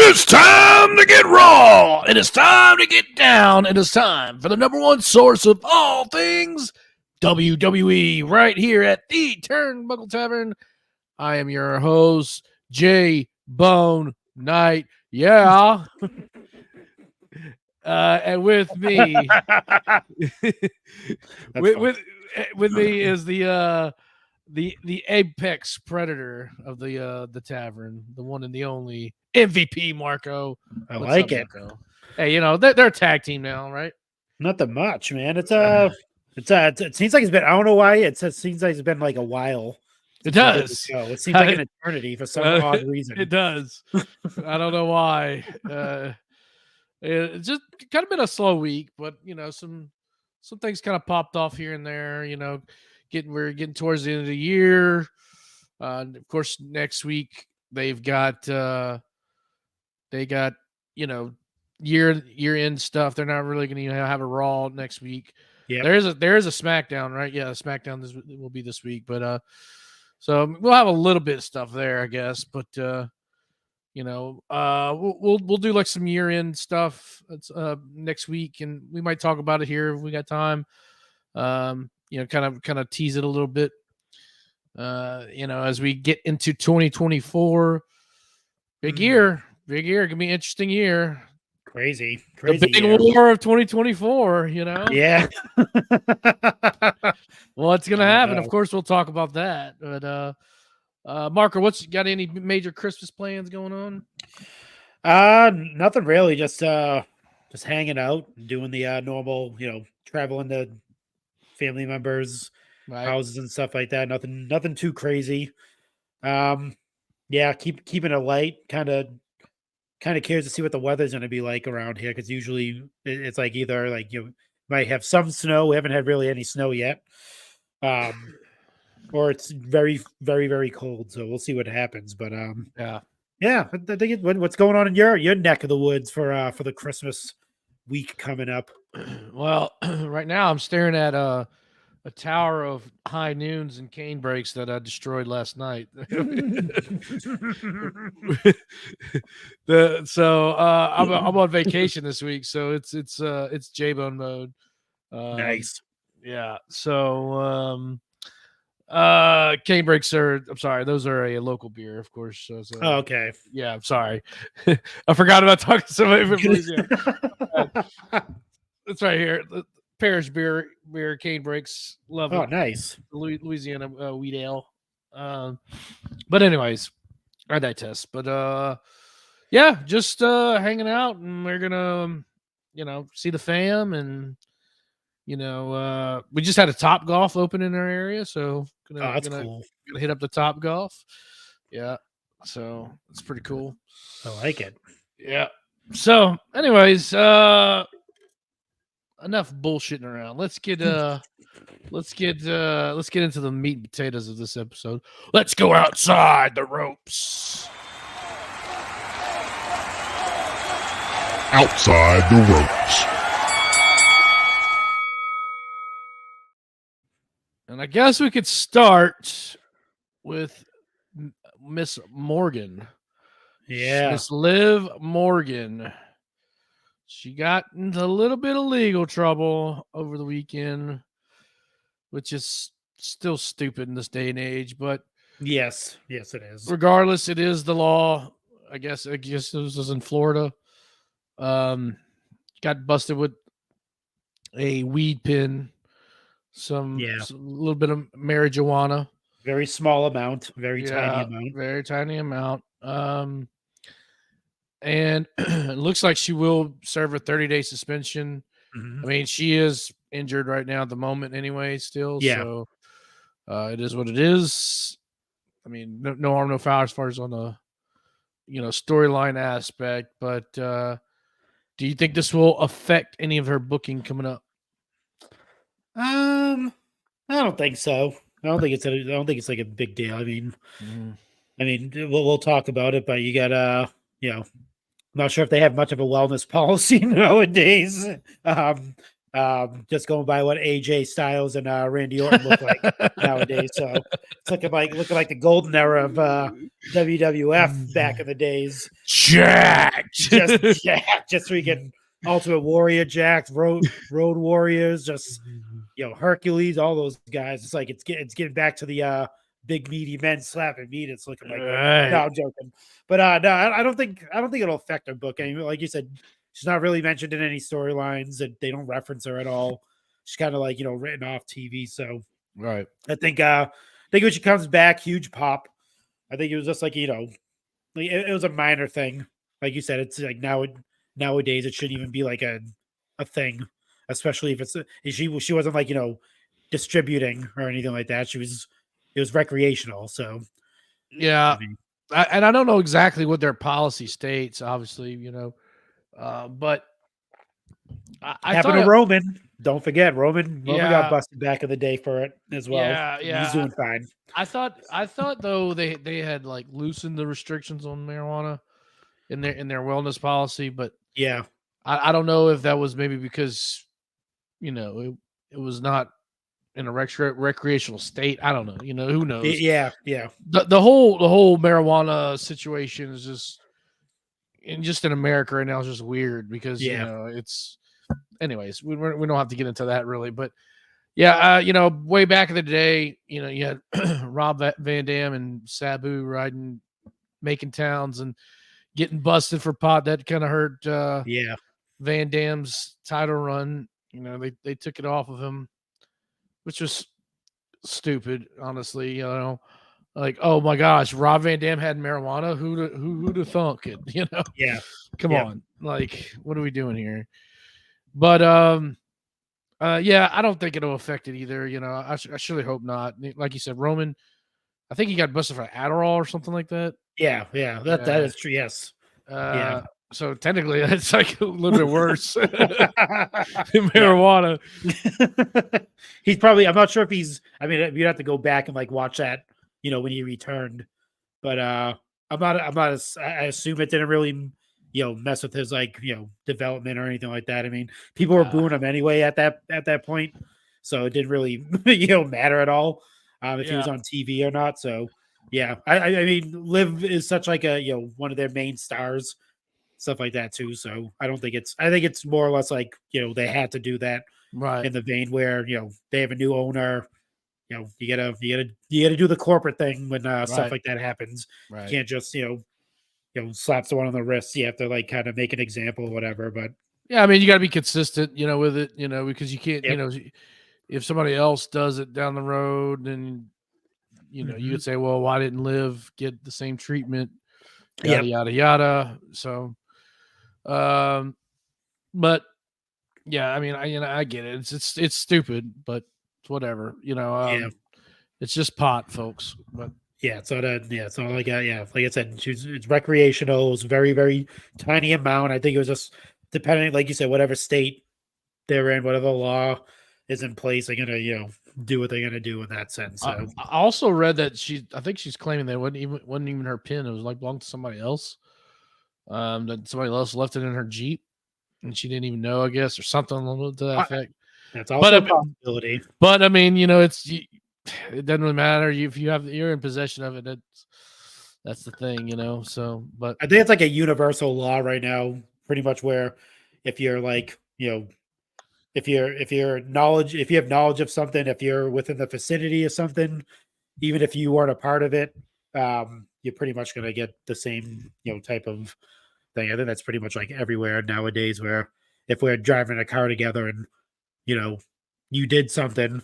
It's time to get raw. It is time to get down. It is time for the number one source of all things WWE right here at the Turnbuckle Tavern. I am your host, J Bone Knight. Yeah. And with me, with me is the apex predator of the tavern, the one and the only MVP Marco. I like it. Marco? Hey, you know they're a tag team now, right? Nothing much, man. It seems like it's been. I don't know why. It seems like it's been like a while. It does. It seems like an eternity for some odd reason. It does. I don't know why. It's just kind of been a slow week, but you know some things kind of popped off here and there. You know, we're getting towards the end of the year. Of course, next week they've got you know year end stuff. They're not really going to have a Raw next week. Yeah, there is a SmackDown, right? Yeah, SmackDown will be this week, but so we'll have a little bit of stuff there, I guess. But you know, we'll do like some year end stuff next week, and we might talk about it here if we got time. You know, kind of tease it a little bit. You know, as we get into 2024, big year, gonna be an interesting year. Crazy the big year. War of 2024. You know, yeah. What's gonna happen? Of course, we'll talk about that. But Marco, got any major Christmas plans going on? Nothing really. Just hanging out, doing the normal, you know, traveling to family members' houses and stuff like that. Nothing too crazy. Yeah, keeping it light. Kind of curious to see what the weather's going to be like around here, because usually it's like either like you might have some snow. We haven't had really any snow yet, or it's very, very, very cold. So we'll see what happens. But yeah. I think what's going on in your neck of the woods for the Christmas week coming up? Well, right now I'm staring at a tower of high noons and cane breaks that I destroyed last night. I'm on vacation this week, so it's J-Bone mode. Nice. Yeah. So cane breaks those are a local beer, of course. So, okay. Yeah, I'm sorry. I forgot about talking to somebody from Louisiana. It's right here. Parish beer cane breaks. Love it. Oh, nice. Louisiana wheat ale. But anyways, I digest. But yeah, just hanging out, and we're gonna see the fam, and we just had a Top Golf open in our area, so that's cool. Gonna hit up the Top Golf. Yeah, so it's pretty cool. I like it. Yeah. So anyways, enough bullshitting around. Let's get into the meat and potatoes of this episode. Let's go outside the ropes. Outside the ropes. And I guess we could start with Miss Morgan. Yeah. Miss Liv Morgan. She got into a little bit of legal trouble over the weekend, which is still stupid in this day and age, but yes, it is. Regardless, it is the law. I guess this was in Florida. Got busted with a weed pen, a little bit of marijuana. Very small amount, tiny amount. Very tiny amount. And it looks like she will serve a 30-day suspension. I mean, she is injured right now at the moment anyway, still. Yeah. So it is what it is. I mean, no harm, no foul as far as on the storyline aspect. But do you think this will affect any of her booking coming up? I don't think so. I don't think it's like a big deal. I mean, we'll talk about it, but you got I'm not sure if they have much of a wellness policy nowadays. Just going by what AJ Styles and Randy Orton look like nowadays. So it's looking like the golden era of WWF back in the days. Jacked, just so we get Ultimate Warrior, Jacked, Road Warriors, just Hercules, all those guys. It's like it's getting back to the big meaty men slapping meat. It's looking like right. No, I'm joking. But no, I don't think it'll affect her book. I mean, like you said, she's not really mentioned in any storylines, and they don't reference her at all. She's kind of like written off TV. So right. I think when she comes back, huge pop. I think it was just like it was a minor thing. Like you said, it's like nowadays it shouldn't even be like a thing, especially if she wasn't like distributing or anything like that. It was recreational. So yeah, and I don't know exactly what their policy states, obviously, but I happened to Roman. Don't forget Roman got busted back in the day for it as well. Yeah, he's doing fine. I thought though they had like loosened the restrictions on marijuana in their wellness policy, but yeah, I don't know if that was maybe because it was not in a recreational state. I don't know. Who knows? Yeah. The whole marijuana situation is just in America right now is just weird because it's. Anyways, we don't have to get into that really, but yeah, way back in the day, you had Rob Van Dam and Sabu making towns and getting busted for pot. That kind of hurt Van Dam's title run. They took it off of him, which was stupid, honestly. Like, oh my gosh, Rob Van Dam had marijuana. Who'd have thunk it? Yeah. Come on, like, what are we doing here? But I don't think it'll affect it either. I surely hope not. Like you said, Roman, I think he got busted for Adderall or something like that. Yeah, that is true. Yes. So technically, that's like a little bit worse than marijuana. He's probably. I'm not sure if he's. I mean, you'd have to go back and like watch that. When he returned, but I'm not. I assume it didn't really. Mess with his development or anything like that. I mean, people were booing him anyway at that point, so it didn't really matter at all if he was on TV or not. So yeah, I mean, Liv is such like a one of their main stars, stuff like that too. So I think it's more or less like they had to do that right in the vein where they have a new owner. You gotta do the corporate thing when stuff like that happens. Right. You can't just slap someone on the wrist. You have to like kind of make an example or whatever. But yeah, I mean, you got to be consistent, with it, because you can't, if somebody else does it down the road, then you could say, well, why didn't Liv get the same treatment? Yada yada yada. So, but yeah, I mean, I get it. It's stupid, but it's whatever. It's just pot, folks. But. Yeah, so like I said, it's recreational. It was very, very tiny amount. I think it was just depending, like you said, whatever state they're in, whatever law is in place, they're gonna do what they're gonna do in that sense. So I also read that I think she's claiming that it wasn't even her pin. It was like belonged to somebody else. That somebody else left it in her Jeep, and she didn't even know, I guess, or something to that effect. That's also a possibility. But I mean, it doesn't really matter if you're in possession of it. That's the thing, So, but I think it's like a universal law right now, pretty much, where if you're like, if you have knowledge of something, if you're within the vicinity of something, even if you weren't a part of it, you're pretty much gonna get the same type of thing. I think that's pretty much like everywhere nowadays. Where if we're driving a car together and you did something.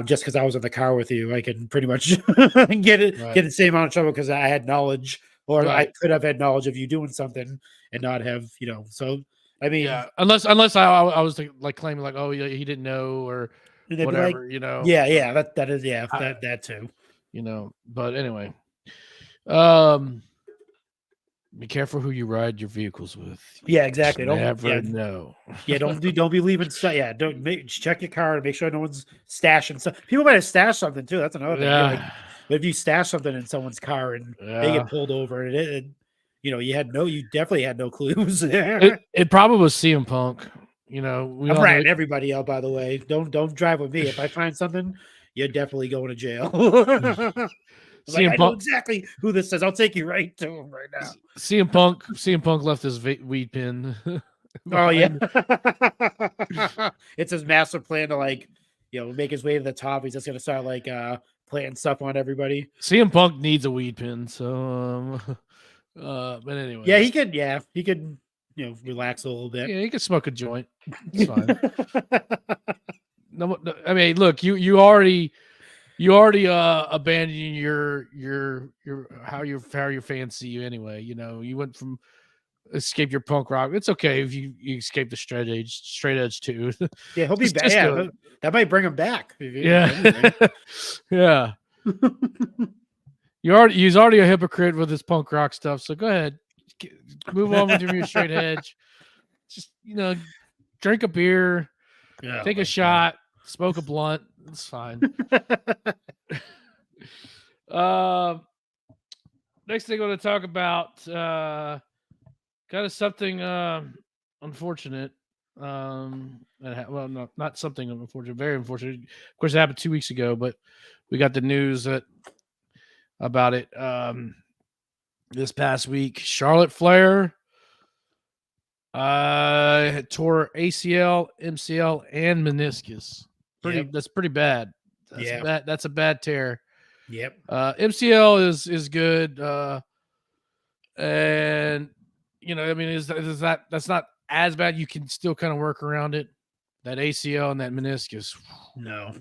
Just because I was in the car with you, I can pretty much get the same amount of trouble because I had knowledge, or I could have had knowledge of you doing something and not have, So I mean, yeah, unless I was like claiming like, oh, yeah, he didn't know or whatever, like, you know. Yeah, that is that too. You know, but anyway, be careful who you ride your vehicles with. Yeah, exactly. Never know. Don't be leaving stuff. Yeah, check your car to make sure no one's stashing stuff. People might have stashed something too. That's another thing. Like, if you stash something in someone's car and they get pulled over, and you definitely had no clues there. It probably was CM Punk. You know, I'm writing everybody out, by the way. Don't drive with me. If I find something, you're definitely going to jail. I know exactly who this is. I'll take you right to him right now. CM Punk left his weed pin. Oh yeah, it's his master plan to make his way to the top. He's just gonna start planting stuff on everybody. CM Punk needs a weed pin, so but anyway. Yeah, he could relax a little bit. Yeah, he could smoke a joint. It's fine. No, I mean, look, you already abandoning your how your fans see you anyway. You know, you went from escape your punk rock. It's okay if you escape the straight edge too. Yeah, he'll be back. Yeah, that might bring him back. Yeah, yeah. He's already a hypocrite with his punk rock stuff. So go ahead, move on with your straight edge. Just drink a beer, take a shot, smoke a blunt. It's fine. Next thing I want to talk about, kind of something unfortunate. Well, not something unfortunate, very unfortunate. Of course, it happened 2 weeks ago, but we got the news about it this past week. Charlotte Flair tore ACL, MCL, and meniscus. That's pretty bad. That's a bad tear. Yep. MCL is good, and I mean, is that's not as bad. You can still kind of work around it. That ACL and that meniscus, no,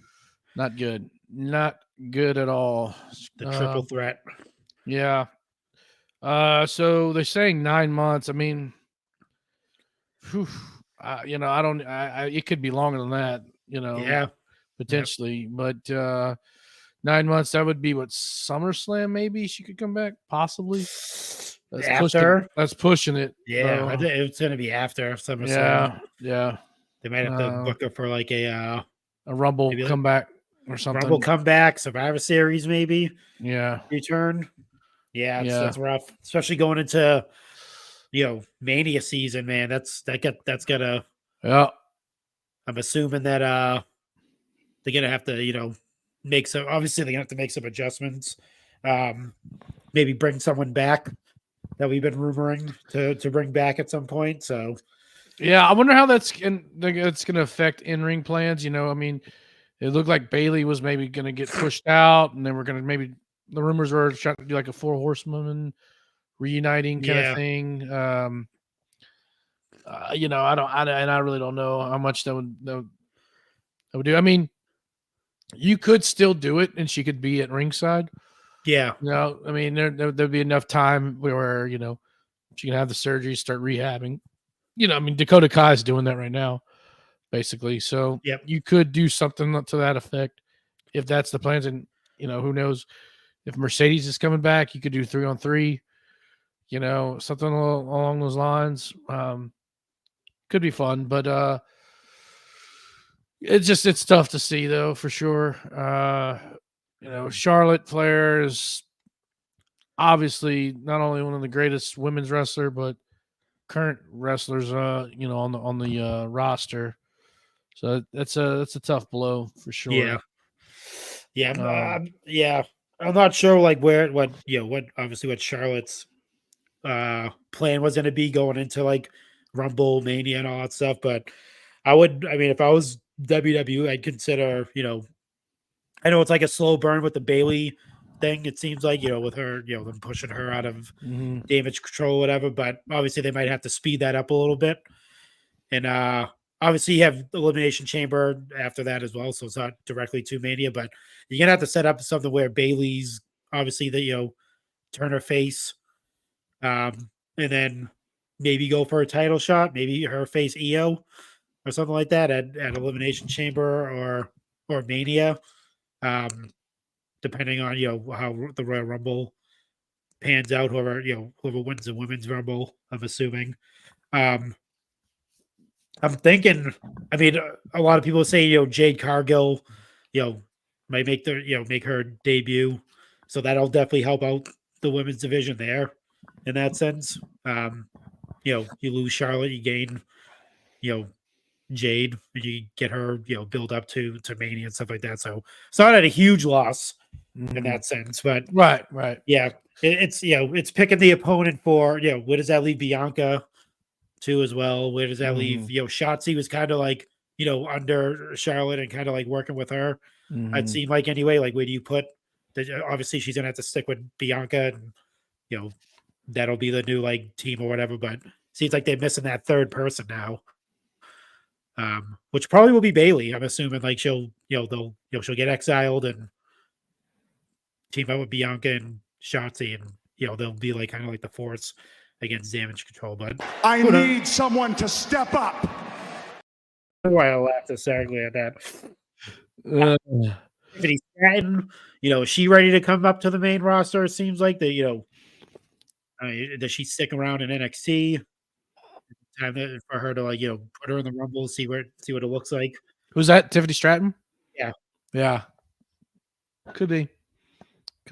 not good. Not good at all. The triple threat. Yeah. So they're saying 9 months. I mean, I don't. It could be longer than that. Yeah, potentially, but 9 months. That would be what, SummerSlam? Maybe she could come back, possibly. That's pushing it. Yeah, it's gonna be after SummerSlam. Yeah. They might have to book her for a Rumble comeback or something. Rumble comeback, Survivor Series, maybe. Yeah. Return. Yeah, that's rough, especially going into Mania season, man. That's gotta. Yeah. I'm assuming that they're gonna have to make some. Obviously, they're gonna have to make some adjustments. Maybe bring someone back that we've been rumoring to bring back at some point. So. Yeah, I wonder how that's going to affect in-ring plans. I mean, it looked like Bayley was maybe going to get pushed out, and then we're going to maybe the rumors were trying to do like a 4 horsewoman reuniting kind of thing. I really don't know how much that would do. I mean, you could still do it, and she could be at ringside. Yeah. I mean, there'd be enough time where she can have the surgery, start rehabbing. I mean, Dakota Kai is doing that right now, basically. So you could do something to that effect if that's the plans. And, who knows if Mercedes is coming back, you could do 3-on-3, something along those lines. Could be fun, but it's tough to see though, for sure. Charlotte Flair is obviously not only one of the greatest women's wrestler, but current wrestlers, on the roster. So that's a tough blow for sure. Yeah. I'm not sure what Charlotte's plan was going to be going into Rumble, Mania, and all that stuff. But if I was WWE, I'd consider, I know it's like a slow burn with the Bayley thing. It seems like, with her, them pushing her out of Damage Control, whatever. But obviously, they might have to speed that up a little bit. And obviously, you have Elimination Chamber after that as well. So it's not directly to Mania, but you're going to have to set up something where Bayley's obviously turn her face. And then maybe go for a title shot, maybe her face Io or something like that at Elimination Chamber or Mania, depending on how the Royal Rumble pans out. Whoever wins the Women's Rumble, I'm assuming. I'm thinking. I mean, a lot of people say Jade Cargill, might make her debut, so that'll definitely help out the women's division there in that sense. You lose Charlotte, you gain Jade, and you get her build up to Mania and stuff like that. So it's not at a huge loss in that sense, but right, yeah, it's picking the opponent for where does that leave Bianca too as well? Where does that leave Shotzi was kind of like under Charlotte and kind of like working with her. It seemed like anyway. Like where do you put? Obviously, she's gonna have to stick with Bianca, and that'll be the new like team or whatever. But seems like they're missing that third person now. Which probably will be Bailey. I'm assuming like she'll she'll get exiled and team up with Bianca and Shotzi, and they'll be like kind of like the force against Damage Control. But I need someone to step up. Why I laughed hysterically at that. Tiffany Stratton, is she ready to come up to the main roster? It seems like that. Does she stick around in NXT? Time for her to put her in the Rumble, see what it looks like. Who's that? Tiffany Stratton? Yeah. Could be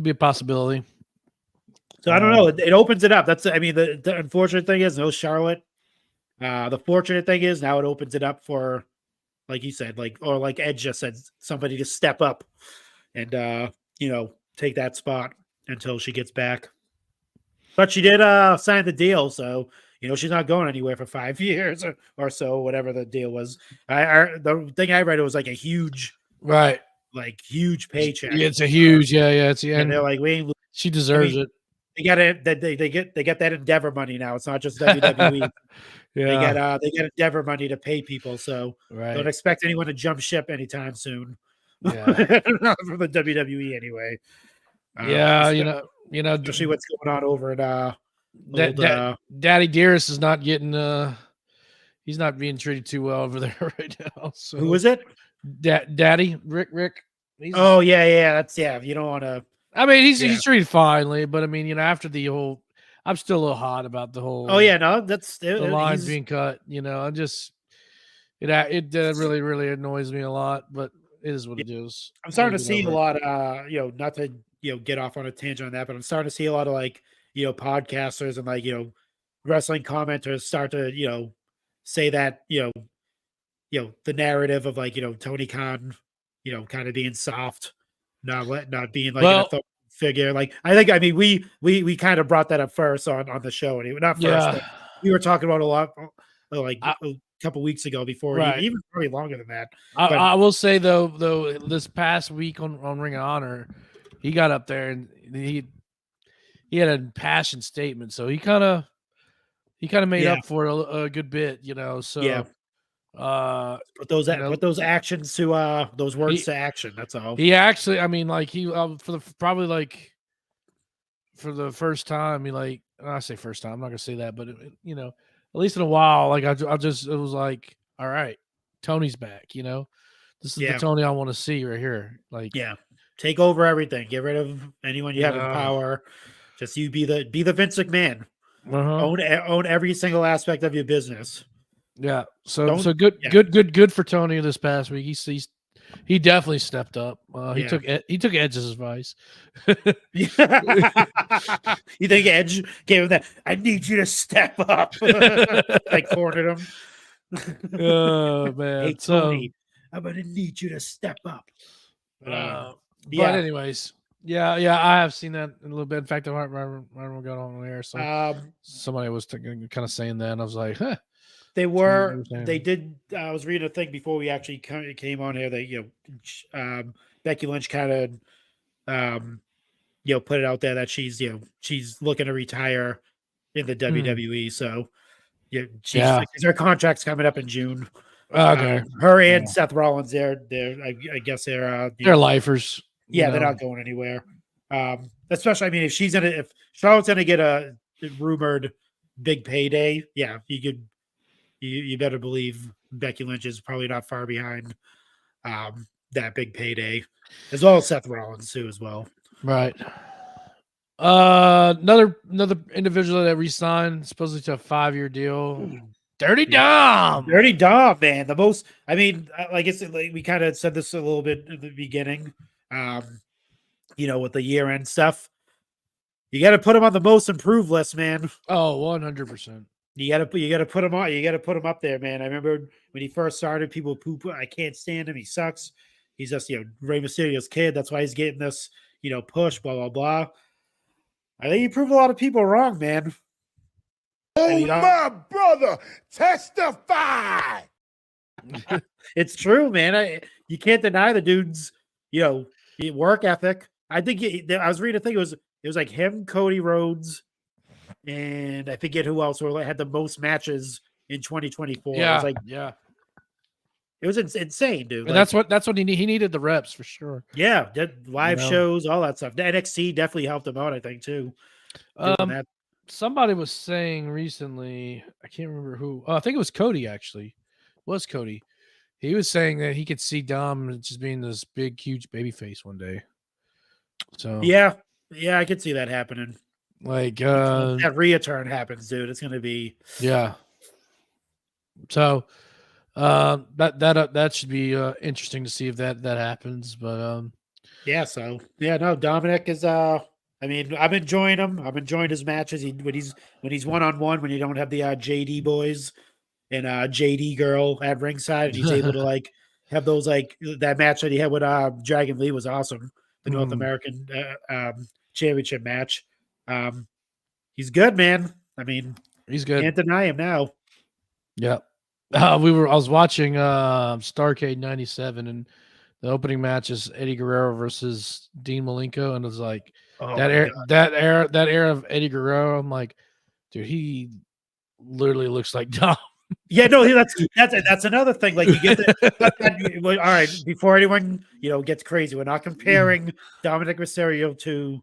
a possibility. So I don't know. It opens it up. That's the unfortunate thing is no Charlotte. The fortunate thing is now it opens it up for, like you said, or like Edge just said, somebody to step up and take that spot until she gets back. But she did sign the deal, so she's not going anywhere for 5 years or so, whatever the deal was. The thing I read, it was like a huge, huge paycheck. Yeah, it's a huge, It's and they're like, she deserves it. They got it. They get that Endeavor money now. It's not just WWE. They get Endeavor money to pay people. So don't expect anyone to jump ship anytime soon. Yeah, not from the WWE anyway. Especially what's going on over at Daddy Dearest is not getting he's not being treated too well over there right now. So who is it? Daddy Rick. That's you don't want to. I mean, he's treated finely, but I mean, after the whole, I'm still a little hot about the whole. Oh yeah, no, that's the lines being cut. I'm just it really really annoys me a lot, but it is what it is. I'm starting to see a lot. Not to get off on a tangent on that, but I'm starting to see a lot of podcasters and wrestling commenters start to say that the narrative of Tony Khan kind of being soft, not being an authority figure. We kind of brought that up first on the show, and not first. But we were talking about a lot a couple weeks ago before, even probably longer than that. I will say though this past week on Ring of Honor, he got up there and he had a passion statement, so he kind of made up for a good bit, So put those actions to those words to action. That's all. He actually, for the first time, I say first time, I'm not gonna say that, but at least in a while, it was like, all right, Tony's back. This is the Tony I want to see right here. Take over everything. Get rid of anyone you have in power. Just you be the Vince McMahon. Own every single aspect of your business. Yeah. So good for Tony this past week. He definitely stepped up. He took Edge's advice. You think Edge gave him that? I need you to step up. I cornered him. Oh man. Hey Tony, I'm gonna need you to step up. But anyways, I have seen that in a little bit. In fact, I remember going on there. So somebody was kind of saying that, and I was like, huh. They did. I was reading a thing before we actually came on here that Becky Lynch kind of put it out there that she's looking to retire in the WWE. So her contract's coming up in June. Okay, her and Seth Rollins, I guess they're lifers. Yeah, they're not going anywhere. Especially, if Charlotte's gonna get a rumored big payday, yeah, you better believe Becky Lynch is probably not far behind that big payday, as well as Seth Rollins too, as well. Right. Another individual that re-signed supposedly to a 5-year deal. Dirty Dom. Dirty Dom, man. The most. I mean, like I said, like we kind of said this a little bit in the beginning. With the year-end stuff, you got to put him on the most improved list, man. Oh, 100%. You got to put him on. You got to put him up there, man. I remember when he first started, people poo-poo. I can't stand him. He sucks. He's just Rey Mysterio's kid. That's why he's getting this push. Blah blah blah. I think he proved a lot of people wrong, man. Oh, my brother, testify. It's true, man. You can't deny the dude's, work ethic. I think I was reading a thing. It was like him, Cody Rhodes, and I forget who else had the most matches in 2024. Yeah, it was like, yeah. It was insane, dude. And that's what he needed the reps for sure. Yeah, live shows, all that stuff. The NXT definitely helped him out, I think, too. Somebody was saying recently, I can't remember who. I think it was Cody, actually. It was Cody. He was saying that he could see Dom just being this big, huge baby face one day. So yeah, I could see that happening. Like that return happens, dude. It's gonna be So that should be interesting to see if that happens. But Dominic is I mean, I'm enjoying him. I'm enjoying his matches. When he's one-on-one, when you don't have the JD boys and JD girl at ringside, and he's able to have those that match that he had with Dragon Lee was awesome. The North American championship match. He's good, man. I mean, he's good. Can't deny him now. Yeah. I was watching Starrcade 97, and the opening match is Eddie Guerrero versus Dean Malenko, and it's like that era of Eddie Guerrero. I'm like, dude, he literally looks like Dom. Yeah, no, that's another thing. Like you get all right, before anyone gets crazy, we're not comparing Dominic Mysterio to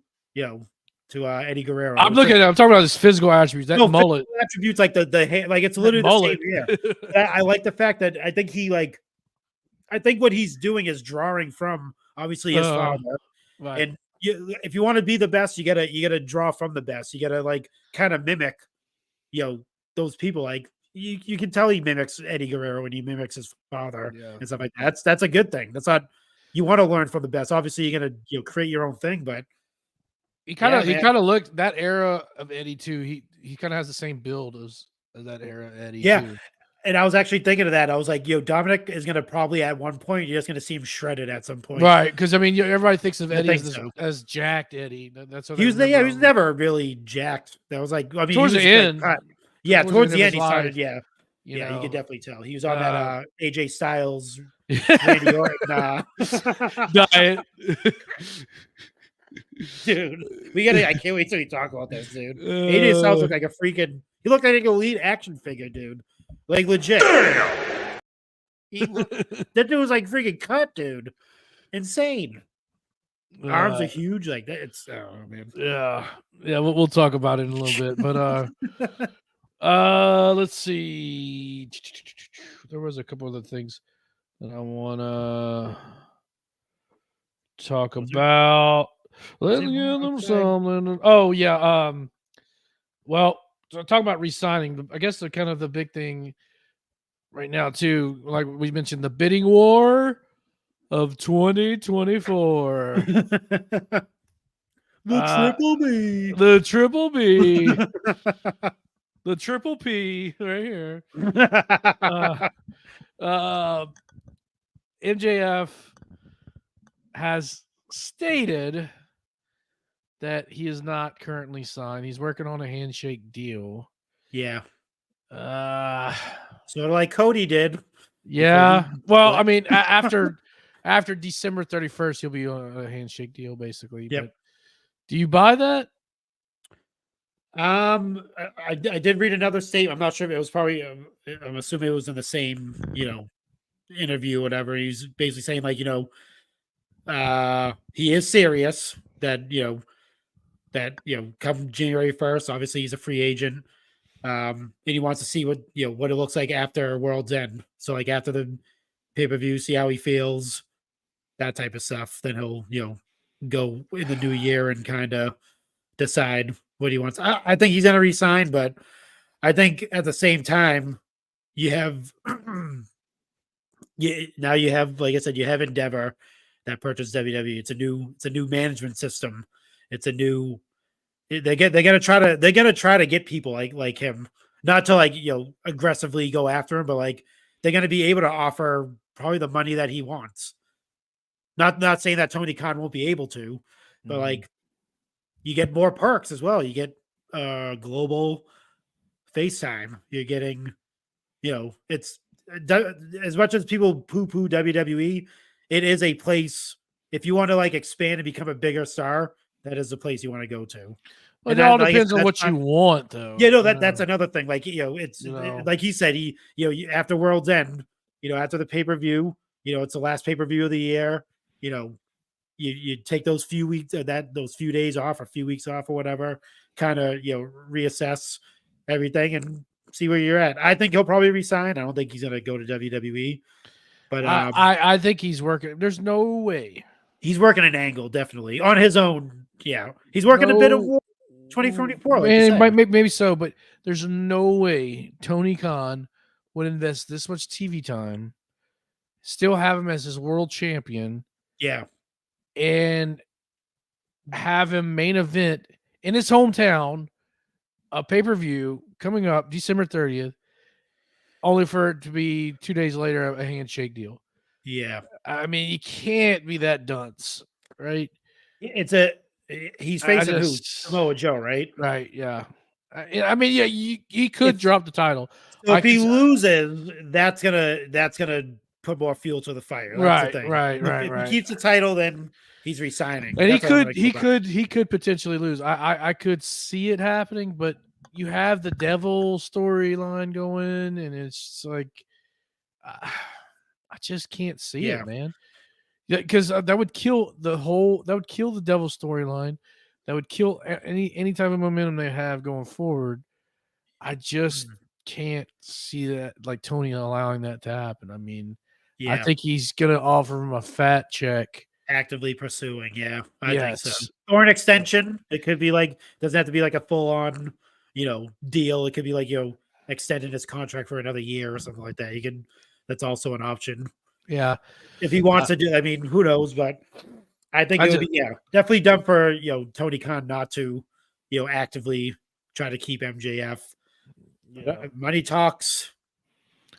Eddie Guerrero. I'm talking about his physical attributes. That mullet attributes, like the hair, like it's literally the same hair. I like the fact that I think what he's doing is drawing from obviously his father. Right. And if you want to be the best, you gotta draw from the best. You gotta kind of mimic, those people. Like you can tell he mimics Eddie Guerrero when he mimics his father and stuff like that. That's a good thing. That's not, you want to learn from the best. Obviously, you're gonna create your own thing, but he kind of looked that era of Eddie too. He kind of has the same build as that era Eddie. Too. And I was actually thinking of that. I was like, Dominic is going to probably at one point, you're just going to see him shredded at some point. Right. Because, I mean, everybody thinks of Eddie as jacked Eddie. That's what he was never really jacked. That was like, I mean, towards the end. Towards the end, he started, you could definitely tell. He was on that AJ Styles Randy Orton diet. Dude, I can't wait till we talk about this, dude. AJ Styles looked like he looked like an elite action figure, dude. Like legit. That dude was like freaking cut, dude. Insane. Arms are huge, like that. It's man. Yeah. We'll talk about it in a little bit, but let's see. There was a couple other things that I want to talk about. Let's get them something. Oh yeah. Well, so talking about re-signing, I guess the big thing right now too, like we mentioned, the bidding war of 2024. The triple B, the triple P right here. MJF has stated that he is not currently signed. He's working on a handshake deal. Yeah. Sort of like Cody did. Yeah. Well, I mean, after December 31st, he'll be on a handshake deal, basically. Yep. But do you buy that? I did read another statement. I'm not sure if it was probably. I'm assuming it was in the same, interview, or whatever. He's basically saying he is serious that come January 1st. Obviously, he's a free agent. And he wants to see what what it looks like after World's End. So like after the pay-per-view, see how he feels, that type of stuff. Then he'll go in the new year and kind of decide what he wants. I think he's gonna resign, but I think at the same time you have now you have, like I said, you have Endeavor that purchased WWE. It's a new management system. It's a new they're gonna try to get people like him, not to aggressively go after him, but like they're gonna be able to offer probably the money that he wants. Not saying that Tony Khan won't be able to, but like you get more perks as well. You get global FaceTime. You're getting, it's as much as people poo-poo WWE, it is a place if you want to like expand and become a bigger star, that is the place you want to go to. Well, it all depends on what you want, though. Yeah, no, that's another thing. Like, it's like he said, after World's End, after the pay-per-view, it's the last pay-per-view of the year, you take those few weeks those few days off or few weeks off or whatever, kind of, reassess everything and see where you're at. I think he'll probably resign. I don't think he's going to go to WWE, but I think he's working. There's no way. He's working an angle, definitely on his own. Yeah. He's working a bit of 2024. Like maybe so, but there's no way Tony Khan would invest this much TV time, still have him as his world champion. Yeah. And have him main event in his hometown, a pay-per-view coming up December 30th, only for it to be 2 days later a handshake deal. Yeah. I mean, you can't be that dunce, right? He's facing who? Samoa Joe, right? Right, yeah. I mean, yeah, he could drop the title. So if he loses, that's gonna put more fuel to the fire. That's right. If he keeps the title, then he's resigning. And he could potentially lose. I could see it happening, but you have the devil storyline going, and it's like I just can't see it, man. Yeah, because that would kill the devil storyline. That would kill any type of momentum they have going forward. I just can't see that, like Tony allowing that to happen. I mean, I think he's gonna offer him a fat check. Actively pursuing, I think so. Or an extension. It could be like, doesn't have to be like a full on, deal. It could be like, extending his contract for another year or something like that. That's also an option. Yeah. If he wants to do, I mean, who knows, but I think it would be definitely dumb for Tony Khan not to, actively try to keep MJF. Money talks.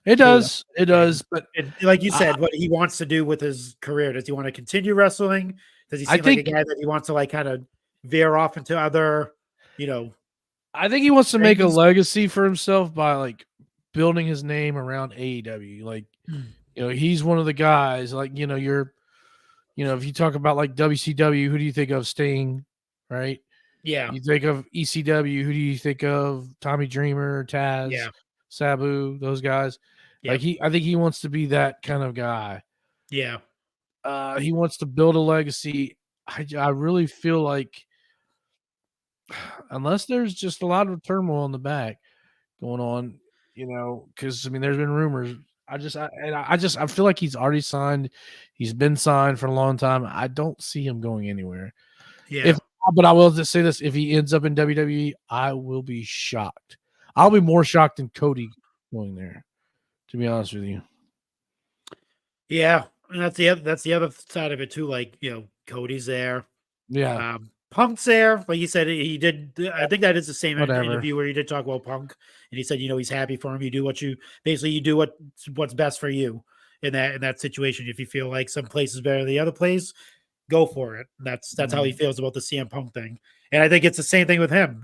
It does. It does. But like you said, what he wants to do with his career. Does he want to continue wrestling? Does he seem like a guy that he wants to like kind of veer off into other, I think he wants to make a legacy for himself by like building his name around AEW. Like, he's one of the guys, like, if you talk about like WCW, who do you think of? Sting, right? Yeah. You think of ECW, who do you think of? Tommy Dreamer, Taz, Sabu, those guys. Like I think he wants to be that kind of guy. Yeah. He wants to build a legacy. I really feel like unless there's just a lot of turmoil in the back going on, because I mean there's been rumors. I feel like he's already signed. He's been signed for a long time. I don't see him going anywhere. Yeah. But I will just say this: if he ends up in WWE, I will be shocked. I'll be more shocked than Cody going there, to be honest with you. Yeah, and that's the other side of it too. Like, Cody's there. Yeah. Punk's there. Like you said, he did. I think that is the same interview where he did talk about Punk, and he said, he's happy for him. You do what's best for you in that situation. If you feel like some place is better than the other place, go for it. That's how he feels about the CM Punk thing. And I think it's the same thing with him.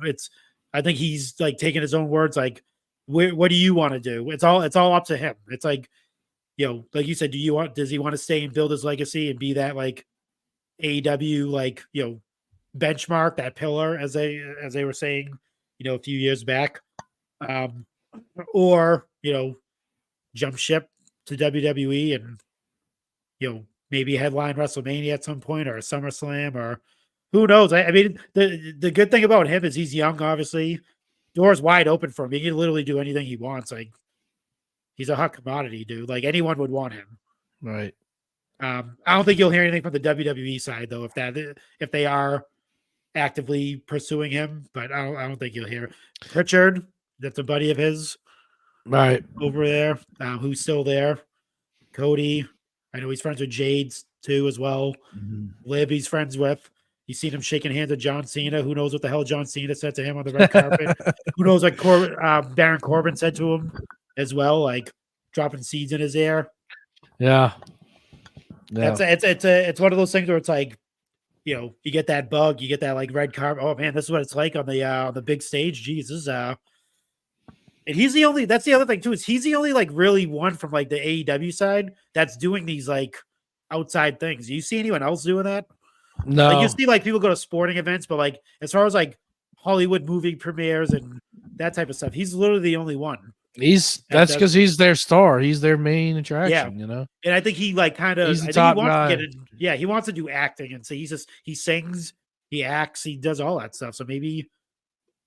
I think he's like taking his own words, like, what do you want to do? It's all up to him. It's like, like you said, does he want to stay and build his legacy and be that like AEW, like, benchmark, that pillar, as they were saying, a few years back, or jump ship to WWE and maybe headline WrestleMania at some point, or a SummerSlam, or who knows. I mean, the good thing about him is he's young, obviously. doors wide open for him. He can literally do anything he wants. Like, he's a hot commodity, dude. Like, anyone would want him. Right. I don't think you'll hear anything from the WWE side though, if they are actively pursuing him. But I don't think you'll hear Pritchard. That's a buddy of his, right over there, who's still there. Cody, I know he's friends with Jade too as well. Lib, he's friends with. You seen him shaking hands with John Cena. Who knows what the hell John Cena said to him on the red carpet? Who knows what Baron Corbin said to him as well, like dropping seeds in his ear. Yeah. It's one of those things where it's like, you get that bug, you get that like red carpet. Oh man, this is what it's like on the big stage. Jesus, and he's the only. That's the other thing too. Is he's the only like really one from like the AEW side that's doing these like outside things. Do you see anyone else doing that? No. Like, you see like people go to sporting events, but like as far as like Hollywood movie premieres and that type of stuff, he's literally the only one. That's because he's their star. He's their main attraction, And I think he like kind of he's the top guy. He wants to do acting, and so he sings, he acts, he does all that stuff. So maybe,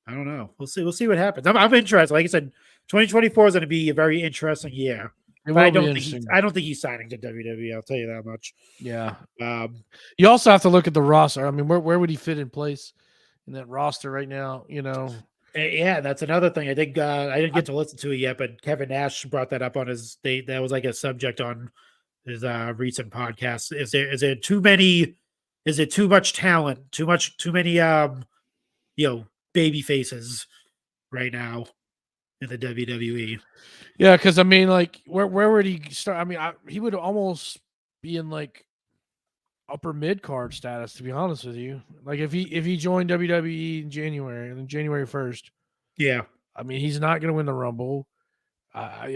I don't know. We'll see what happens. I'm interested. Like I said, 2024 is going to be a very interesting year. But I don't think he's signing to WWE. I'll tell you that much. Yeah. You also have to look at the roster. I mean, where would he fit in place in that roster right now? Yeah, that's another thing. I think I didn't get to listen to it yet, but Kevin Nash brought that up on his. That was like a subject on his recent podcast. Is there too many? Is it too much talent? Too many baby faces right now in the WWE? Yeah, because I mean, like, where would he start? I mean, he would almost be in like upper mid card status, to be honest with you. Like if he joined WWE in January 1st. Yeah. I mean, he's not going to win the Rumble. I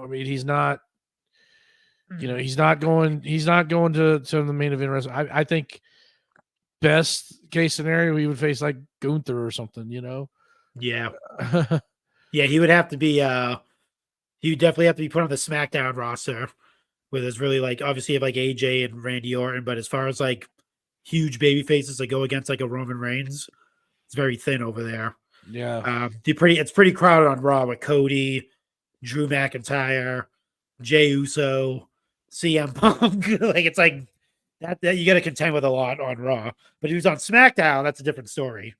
mean, he's not. He's not going to the main event wrestling. I think best case scenario, he would face like Gunther or something. Yeah. Yeah, he would have to be. He would definitely have to be put on the SmackDown roster, where there's really like obviously you have like AJ and Randy Orton, but as far as like huge baby faces that go against like a Roman Reigns, it's very thin over there. Yeah. It's pretty crowded on Raw with Cody, Drew McIntyre, Jey Uso, CM Punk. Like it's like that you got to contend with a lot on Raw. But if he was on SmackDown, that's a different story.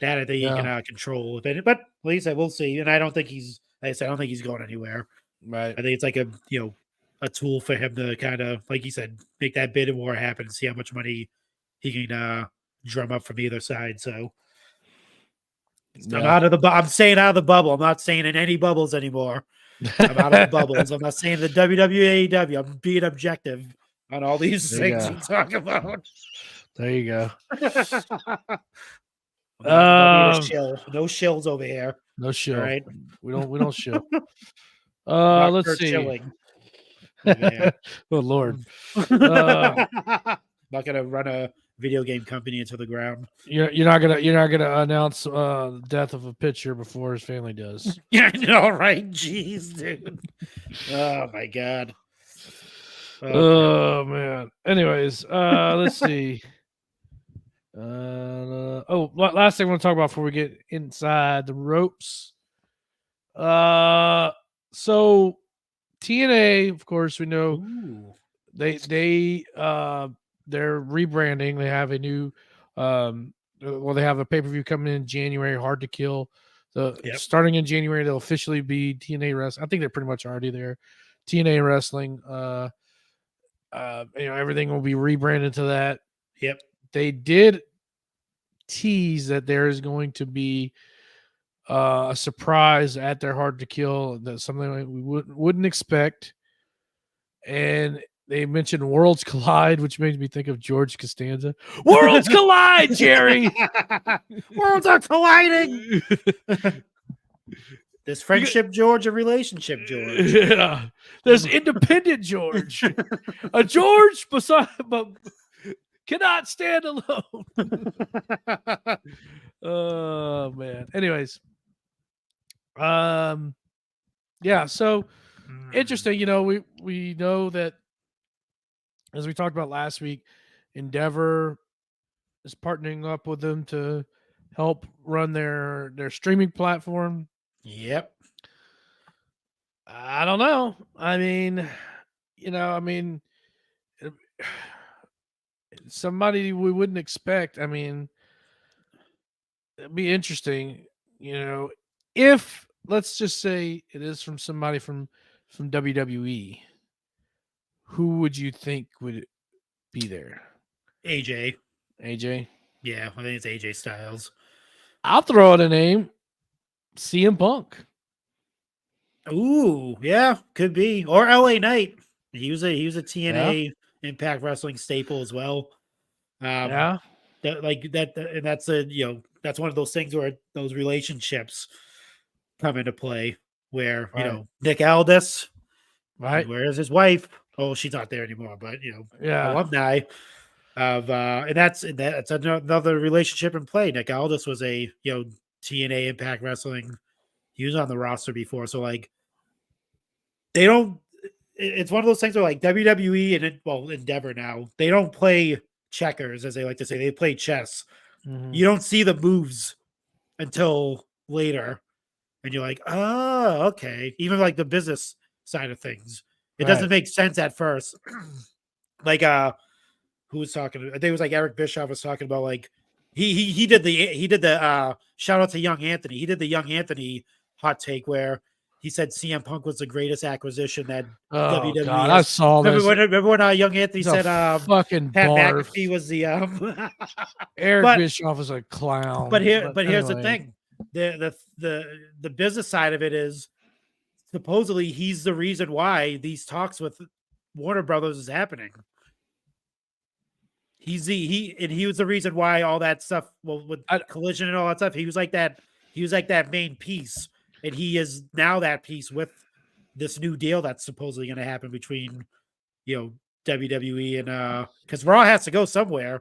That I think you can control. But like I said, we'll see. And I don't think he's going anywhere. Right. I think it's like a tool for him to kind of, like you said, make that bid of war happen and see how much money he can drum up from either side. So I'm staying out of the bubble. I'm not staying in any bubbles anymore. I'm out of the bubbles. I'm not saying the WWE AEW. I'm being objective on all these things we talk about. There you go. No shills over here. No shill. All right. We don't shill. Let's see. Oh Lord. Not gonna run a video game company into the ground. You're not gonna announce the death of a pitcher before his family does. Yeah, I know, right? Jeez, dude. Oh my god. Oh man. Anyways, let's see. Last thing I want to talk about before we get inside the ropes. So TNA, of course, we know they're rebranding. They have a new they have a pay-per-view coming in January, Hard to Kill. Starting in January, they'll officially be TNA Wrestling. I think they're pretty much already there. TNA Wrestling. Everything will be rebranded to that. Yep. They did tease that there is going to be a surprise at their Hard to Kill. That's something we wouldn't expect. And they mentioned Worlds Collide, which made me think of George Costanza. Worlds collide, Jerry! Worlds are colliding! There's friendship George, a relationship George. Yeah. There's independent George. A George but cannot stand alone. Oh man. Anyways. So interesting. We know that, as we talked about last week, Endeavor is partnering up with them to help run their streaming platform. Yep. I don't know. I mean, somebody we wouldn't expect. I mean, it'd be interesting, if let's just say it is from somebody from WWE. Who would you think would be there? AJ. AJ? Yeah, I think it's AJ Styles. I'll throw out a name. CM Punk. Ooh, yeah, could be. Or LA Knight. He was a TNA Impact Wrestling staple as well. Yeah. And that's that's one of those things where those relationships come into play where, Nick Aldis, right? Where's his wife? Oh, she's not there anymore, but alumni of and that's another relationship in play. Nick Aldis was a TNA Impact Wrestling. He was on the roster before, so like they don't. It's one of those things where like WWE and Endeavor now they don't play checkers, as they like to say. They play chess. Mm-hmm. You don't see the moves until later, and you're like, oh, okay. Even like the business side of things, it doesn't make sense at first. Like who was talking? I think it was like Eric Bischoff was talking about like he did the shout out to Young Anthony. He did the Young Anthony hot take where he said CM Punk was the greatest acquisition that WWE. God, I saw this. Remember when Young Anthony said fucking Pat barf. McAfee was the Eric Bischoff is a clown. But here's the thing: the business side of it is supposedly he's the reason why these talks with Warner Brothers is happening. He was the reason why all that stuff, with Collision and all that stuff. He was like that main piece, and he is now that piece with this new deal that's supposedly going to happen between WWE and because Raw has to go somewhere,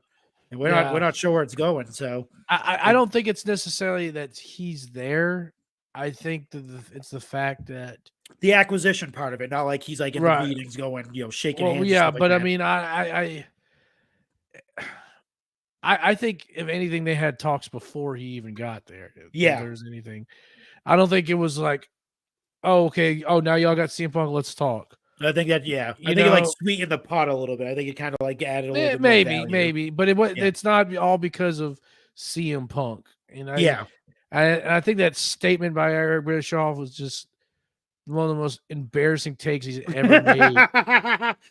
and we're not sure where it's going. So I don't think it's necessarily that he's there. I think that it's the fact that the acquisition part of it, not like he's like in the meetings going, shaking hands. Yeah, but I mean, I think if anything, they had talks before he even got there. Yeah, if there's anything. I don't think it was like, oh, okay, now y'all got CM Punk, let's talk. I think that I think it like sweetened the pot a little bit. I think it kind of like added a little bit maybe, but it's not all because of CM Punk. I think that statement by Eric Bischoff was just one of the most embarrassing takes he's ever made.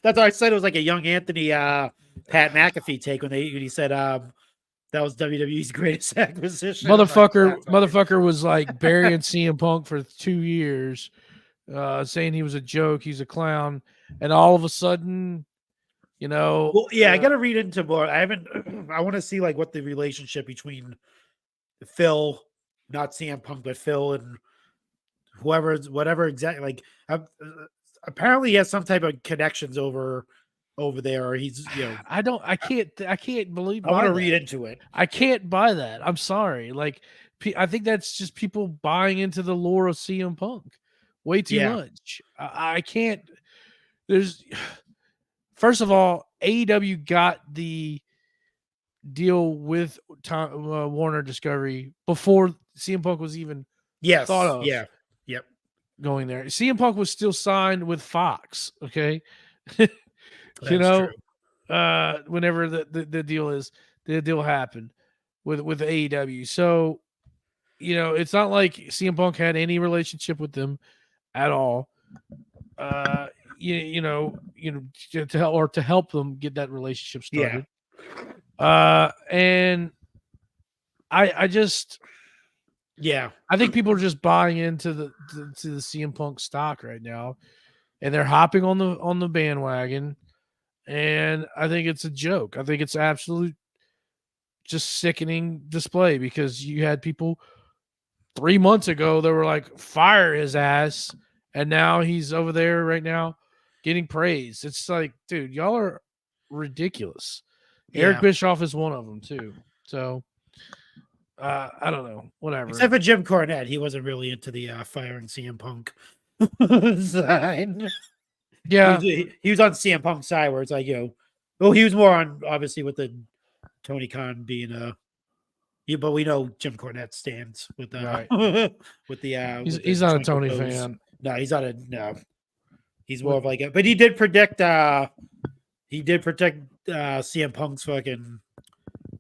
That's why I said it was like a Young Anthony Pat McAfee take when he said that was WWE's greatest acquisition. Motherfucker was like burying CM Punk for 2 years, saying he was a joke, he's a clown, and all of a sudden, I got to read into more. I want to see like what the relationship between Phil, not CM Punk, but Phil and whatever exactly, like apparently he has some type of connections over there, or he's I can't believe I want to read into it. I can't buy that. I'm sorry. Like I think that's just people buying into the lore of CM Punk way too much. I can't. First of all, AEW got the deal with Warner Discovery before CM Punk was even thought of. Yeah. Yep. Going there. CM Punk was still signed with Fox. Okay. True. Whenever the deal happened with AEW. So, it's not like CM Punk had any relationship with them at all. To help them get that relationship started. And I just I think people are just buying into the CM Punk stock right now, and they're hopping on the bandwagon, and I think it's a joke. I think it's absolute just sickening display, because you had people 3 months ago that were like, fire his ass, and now he's over there right now getting praise. It's like, dude, y'all are ridiculous. Eric Bischoff is one of them too. So I don't know. Whatever. Except for Jim Cornette, he wasn't really into the firing CM Punk side. Yeah, he was on CM Punk's side, where it's like, he was more on, obviously, with the Tony Khan being Yeah, but we know Jim Cornette stands with Right. with the He's not a Tony fan. No, he's not a no. He's more of like a, but he did predict CM Punk's fucking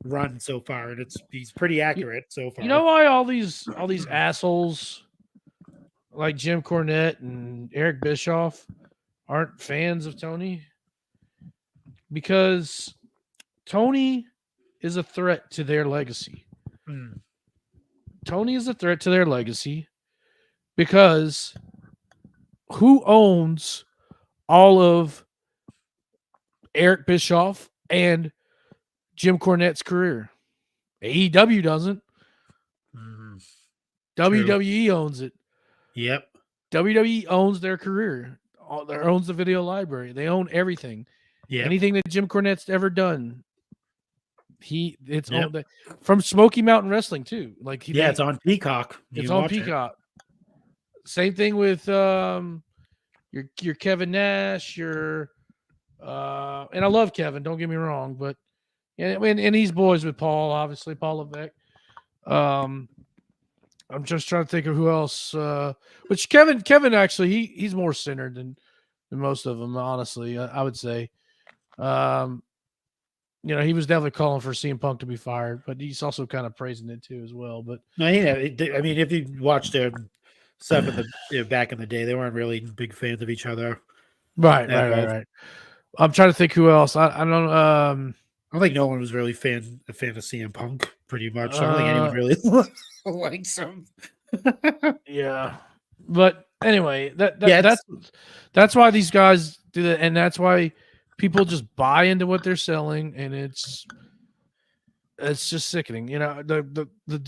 run so far, and he's pretty accurate so far. You know why all these assholes like Jim Cornette and Eric Bischoff aren't fans of Tony? Because Tony is a threat to their legacy. Tony is a threat to their legacy because who owns all of Eric Bischoff and Jim Cornette's career? AEW doesn't. WWE owns it. Yep. WWE owns their career. They owns the video library. They own everything. Yeah. Anything that Jim Cornette's ever done, it's owned from Smoky Mountain Wrestling too. Like it's on Peacock. It's on Peacock. Same thing with your Kevin Nash, and I love Kevin, don't get me wrong, but and he's boys with Paul, obviously, Paul Levesque. I'm just trying to think of who else. Which Kevin actually he's more centered than most of them, honestly. I would say. He was definitely calling for CM Punk to be fired, but he's also kind of praising it too as well. But I mean, if you watched their stuff back in the day, they weren't really big fans of each other. Right. I'm trying to think who else. I don't. I don't think no one was really a fan of CM Punk. Pretty much. I don't think anyone really likes him. Yeah, but anyway, that's why these guys do that, and that's why people just buy into what they're selling, and it's just sickening. The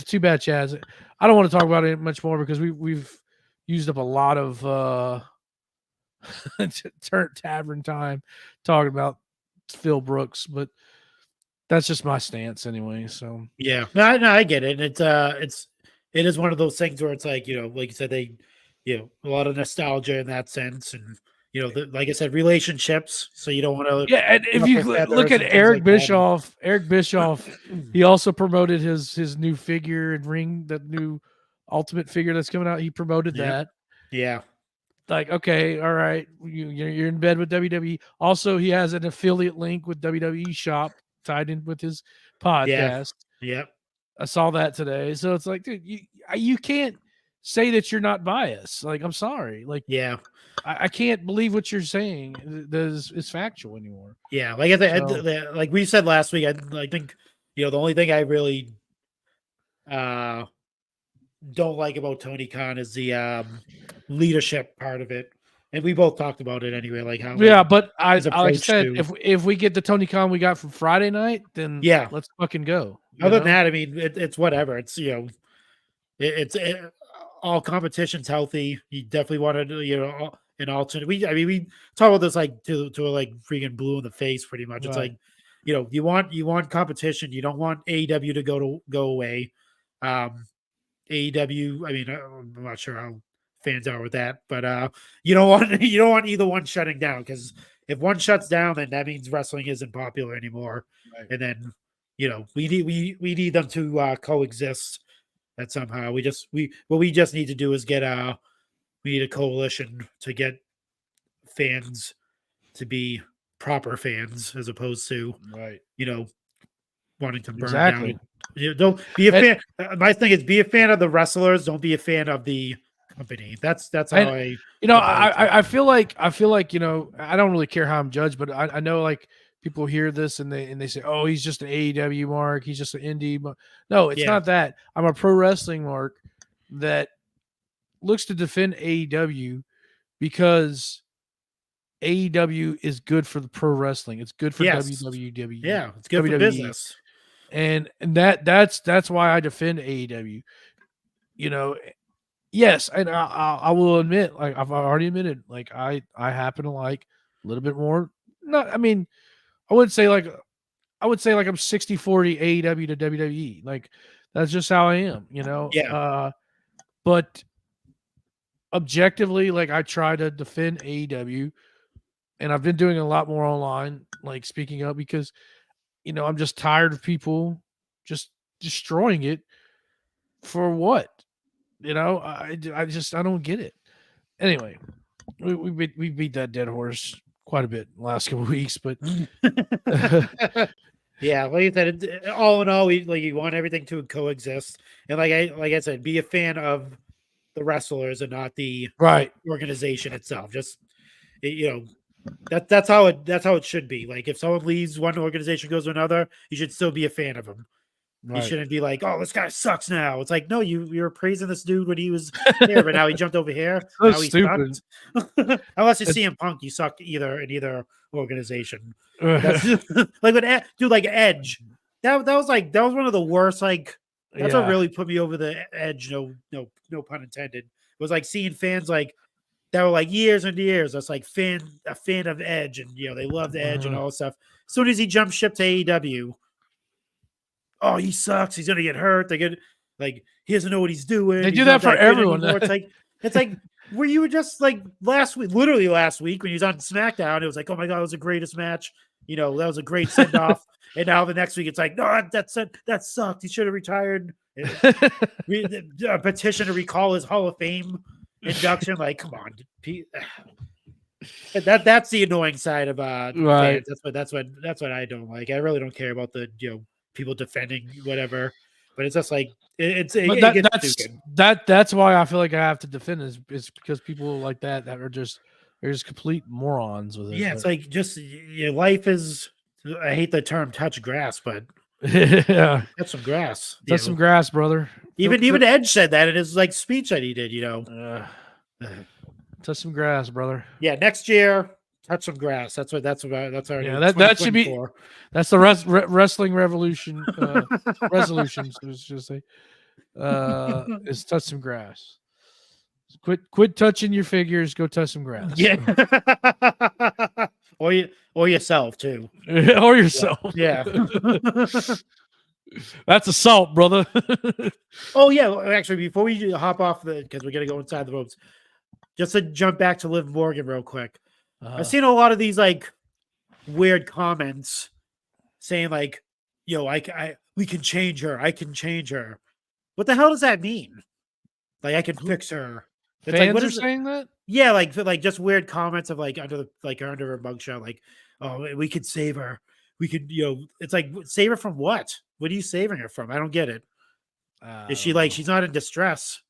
too bad, Chaz. I don't want to talk about it much more because we've used up a lot of tavern time talking about Phil Brooks, but that's just my stance anyway. So yeah, no, I get it. It is one of those things where it's like, like you said, they, a lot of nostalgia in that sense, and like I said, relationships. So you don't want to. Yeah, and if you look at Eric Bischoff, he also promoted his new figure and ring, that new Ultimate figure that's coming out. He promoted that. Yeah. Like, okay, all right, you're in bed with WWE. Also, he has an affiliate link with WWE Shop tied in with his podcast. Yep. I saw that today. So it's like, dude, you can't say that you're not biased. Like, I'm sorry. Like, I can't believe what you're saying is factual anymore. Yeah, like like we said last week, I think the only thing I really don't like about Tony Khan is the leadership part of it, and we both talked about it anyway. Like how but I like I said, if we get the Tony Khan we got from Friday night, then let's fucking go. Other than that, I mean, it's whatever. It's it's all competition's healthy. You definitely wanted an alternate. We talk about this like to like freaking blue in the face, pretty much. It's like you want competition. You don't want AEW to go away. AEW. I mean, I'm not sure how fans are with that, but you don't want either one shutting down, because if one shuts down, then that means wrestling isn't popular anymore, and then we need them to coexist. That somehow we just need to do is we need a coalition to get fans to be proper fans, as opposed to wanting to burn down. Don't be a fan. My thing is, be a fan of the wrestlers. Don't be a fan of the company. That's how I feel like I don't really care how I'm judged, but I know like people hear this and they say, oh, he's just an AEW mark, he's just an indie. No, it's not that. I'm a pro wrestling mark that looks to defend AEW because AEW is good for the pro wrestling. It's good for WWE. Yeah, it's good for business. And that's why I defend AEW. Yes, and I will admit, like I've already admitted, like I happen to like a little bit more. I would say like I'm 60-40 AEW to WWE. Like that's just how I am, but objectively, like I try to defend AEW, and I've been doing a lot more online, like speaking up, because I'm just tired of people just destroying it for what? You know, I don't get it. Anyway, we beat that dead horse quite a bit in the last couple of weeks, but yeah, like you said, all in all, you want everything to coexist, and like I said, be a fan of the wrestlers and not the organization itself. Just that's how it should be. Like if someone leaves one organization, goes to another, you should still be a fan of them. Right. You shouldn't be like, oh, this guy sucks now. It's like, no, you were praising this dude when he was here, but now he jumped over here. Now he stupid. Unless you see him Punk, you suck in either organization. That's like when like Edge. That was one of the worst. Like that's what really put me over the edge. No pun intended. It was like seeing fans like that were like years and years. That's like a fan of Edge, and they loved Edge and all that stuff. As soon as he jumped ship to AEW. Oh, he sucks. He's gonna get hurt. They get he doesn't know what he's doing. They do that for everyone. It's like where you were just like literally last week when he was on SmackDown. It was like, oh my god, it was the greatest match. That was a great send off. And now the next week it's like, no, that sucked. He should have retired. A petition to recall his Hall of Fame induction. Like, come on, that's the annoying side of fans. That's what I don't like. I really don't care about the people defending whatever, but it's just like that's why I feel like I have to defend it. It's because people like that are just complete morons with it. Yeah, it's like just life is. I hate the term "touch grass," but yeah, touch some grass. Touch some grass, brother. Even Edge said that in his speech that he did. Touch some grass, brother. Yeah, next year. Touch some grass. That's our. Yeah, that should be. That's the wrestling revolution resolution. So just say, is touch some grass. Quit touching your figures. Go touch some grass. Yeah. or yourself too. Or yourself. Yeah. That's assault, brother. Oh yeah. Actually, before we hop off because we're gonna go inside the ropes, just to jump back to Liv Morgan real quick. I've seen a lot of these weird comments saying we can change her. I can change her. What the hell does that mean? Like I can fix her. It's fans what are saying that? Yeah, like just weird comments of under her mugshot, oh, we could save her. We could, it's like save her from what? What are you saving her from? I don't get it. Is she she's not in distress?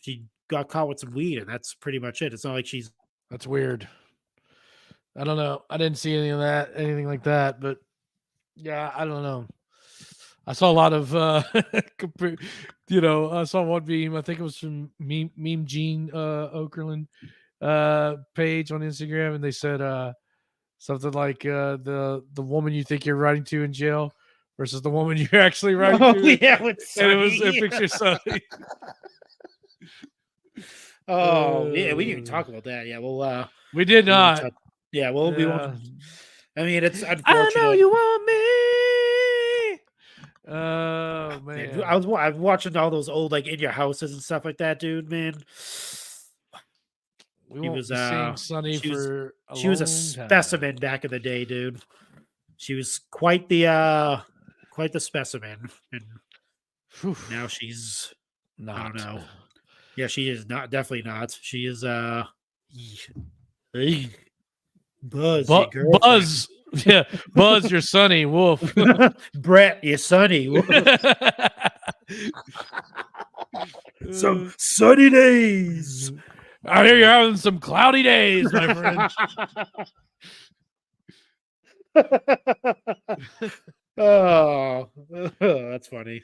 She got caught with some weed, and that's pretty much it. It's not like she's. That's weird. I don't know. I didn't see anything like that, but yeah, I don't know. I saw a lot of, I saw one meme. I think it was from Meme Gene Okerlund page on Instagram, and they said something like the woman you think you're writing to in jail versus the woman you're actually writing to. Yeah, with and it was a picture of Sonny. Oh yeah, we didn't even talk about that. Yeah, well, we did not. Yeah, well, we won't. I mean, it's unfortunate. I know you want me. Oh man, I was watching all those old In Your Houses and stuff like that, dude. Man, we was seeing Sonny for she was a specimen back in the day, dude. She was quite the specimen, and now she's not. I don't know. Yeah, she is not. Definitely not. She is Buzz, Buzz, yeah, Buzz, your Sonny Wolf. Brett, your Sonny Wolf. Some sunny days. I hear you're having some cloudy days, my friend. Oh, that's funny.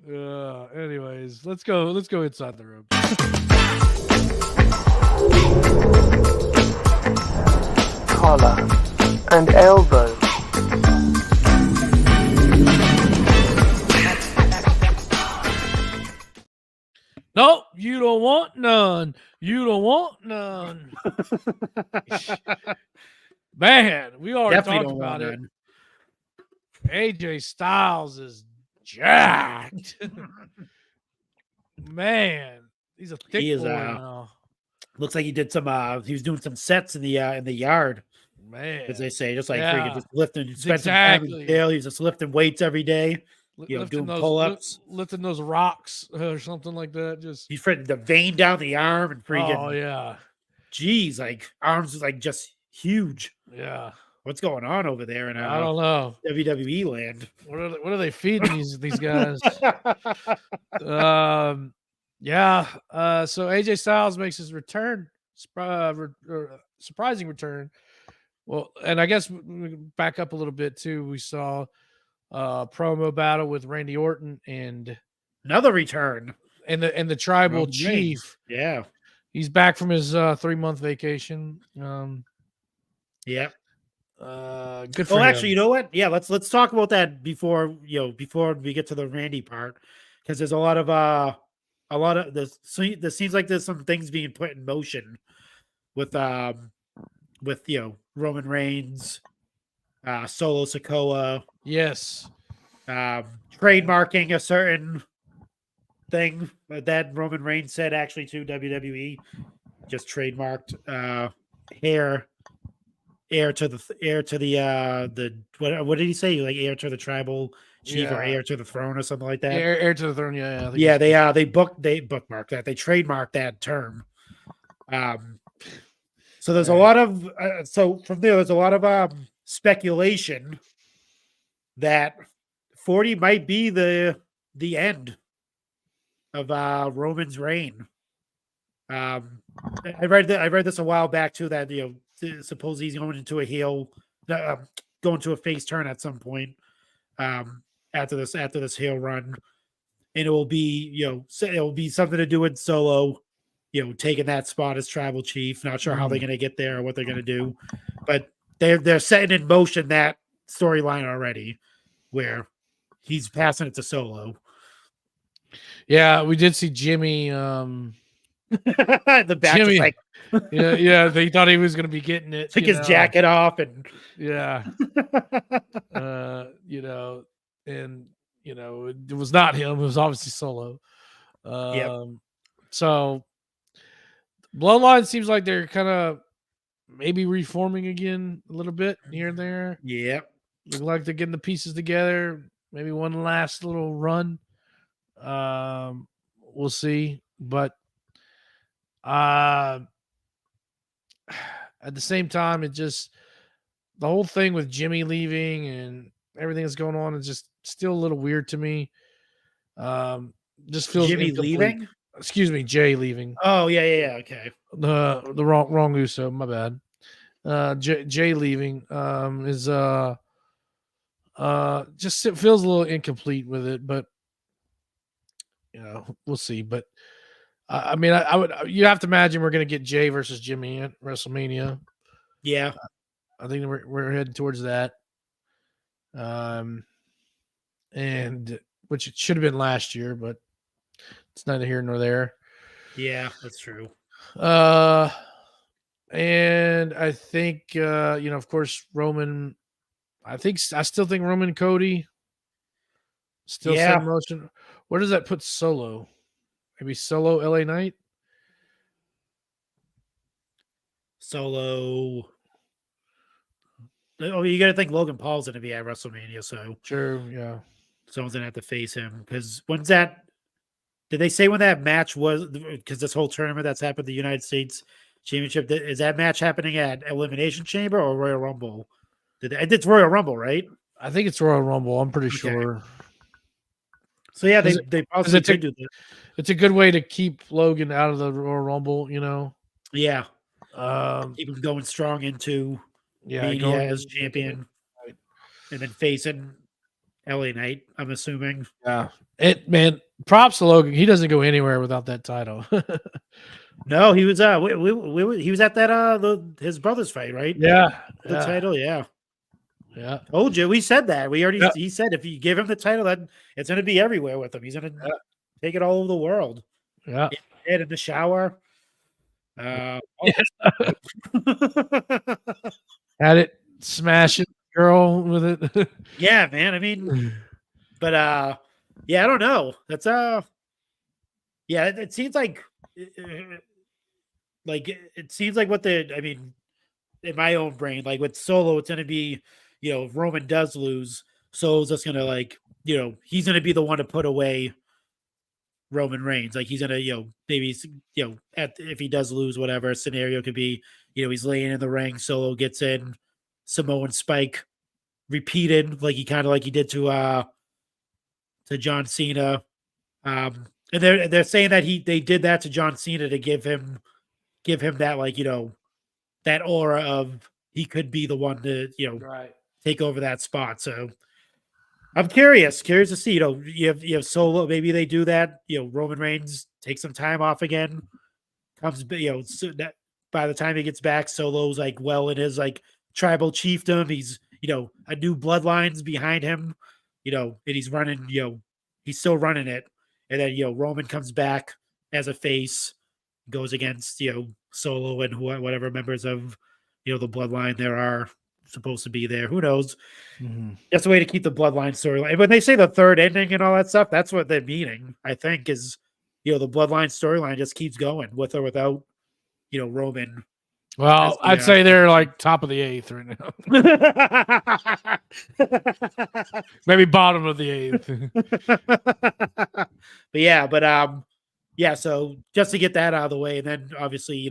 Anyways, let's go inside the room. Collar and elbow. No, you don't want none. You don't want none. Man, we already talked about it. AJ Styles is jacked. Man, he's a thick boy now. Looks like he did some. He was doing some sets in the yard. Man, as they say, just freaking just lifting. Spent some time in jail. He's just lifting weights every day. doing pull-ups, lifting those rocks or something like that. Just he's fitting the vein down the arm and freaking. Oh yeah, geez, like arms like just huge. Yeah, what's going on over there in I don't know WWE land? What are they feeding these guys? Yeah. So AJ Styles makes his return, surprising return. Well, and I guess we back up a little bit too. We saw promo battle with Randy Orton and another return, and the tribal chief. Yeah, he's back from his 3-month vacation. Yeah. Good for him. Actually, you know what? Yeah, let's talk about that before we get to the Randy part, because there's a lot of this. Seems like there's some things being put in motion with Roman Reigns, Solo Sikoa. Yes. Trademarking a certain thing that Roman Reigns said actually to WWE, just trademarked heir to the what did he say? Like heir to the tribal chief or heir to the throne or something like that. Heir to the throne, yeah. Yeah, they bookmarked that. They trademarked that term. So there's a lot of there's a lot of speculation that 40 might be the end of Roman's reign. I read this a while back too, that suppose he's going into a heel, going to a face turn at some point after this heel run, and it will be something to do with Solo, taking that spot as tribal chief. Not sure how they're going to get there or what they're going to do, but they're setting in motion that storyline already, where he's passing it to Solo. Yeah, we did see Jimmy. The back Jimmy, like, yeah. They thought he was going to be getting it. Took his jacket off and yeah, and it was not him. It was obviously Solo. So Bloodline seems like they're kind of maybe reforming again a little bit here and there. Yep. Look like they're getting the pieces together. Maybe one last little run. We'll see. But at the same time, it just the whole thing with Jimmy leaving and everything that's going on is just still a little weird to me. Just feels Jimmy incomplete. leaving? Excuse me, Jay leaving. Oh yeah, okay. The wrong Uso, my bad. Jay leaving is just it feels a little incomplete with it, but we'll see. But I mean, I would you have to imagine we're going to get Jay versus Jimmy at WrestleMania. Yeah, I think we're heading towards that. And which it should have been last year, but it's neither here nor there. Yeah, that's true. And I think of course Roman. I still think Roman Cody still set in motion. Where does that put Solo? Maybe Solo LA Knight? Solo. Oh, you got to think Logan Paul's going to be at WrestleMania, so true. Yeah, someone's going to have to face him, because when's that? Did they say when that match was? Because this whole tournament that's happened, the United States Championship, is that match happening at Elimination Chamber or Royal Rumble? It's Royal Rumble, right? I think it's Royal Rumble. I'm pretty sure. So yeah, they possibly could do this. It's a good way to keep Logan out of the Royal Rumble, Yeah. Keep him going strong into Mania as champion, right, and then facing LA Knight, I'm assuming. Yeah. Props to Logan. He doesn't go anywhere without that title. No, he was he was at that his brother's fight, right? Yeah. The title, yeah. Yeah. Told you, we said that. He said if you give him the title, then it's gonna be everywhere with him. He's gonna take it all over the world. Yeah. In the shower. Had it smashing girl with it. Yeah, man. I mean, but I don't know. That's it seems like it seems like in my own brain, like with Solo, it's gonna be, if Roman does lose, Solo's just gonna he's going to be the one to put away Roman Reigns. Like he's going to, maybe, if he does lose, whatever scenario could be, he's laying in the ring, Solo gets in, Samoan Spike repeated, like he did to John Cena. And they're saying that they did that to John Cena to give him that, like, that aura of he could be the one to, right, take over that spot. So I'm curious to see, you have Solo, maybe they do that, Roman Reigns takes some time off again, comes, so that by the time he gets back, Solo's like well in his like tribal chiefdom. He's, a new bloodline's behind him, and he's running, he's still running it. And then, Roman comes back as a face, goes against, Solo and whatever members of, the bloodline there are supposed to be there. Who knows? Mm-hmm. That's a way to keep the bloodline storyline. And when they say the third ending and all that stuff, that's what they're meaning, I think, is, the bloodline storyline just keeps going with or without, Roman. Well, I'd say they're like top of the 8th right now. Maybe bottom of the 8th. Yeah, so just to get that out of the way, and then obviously,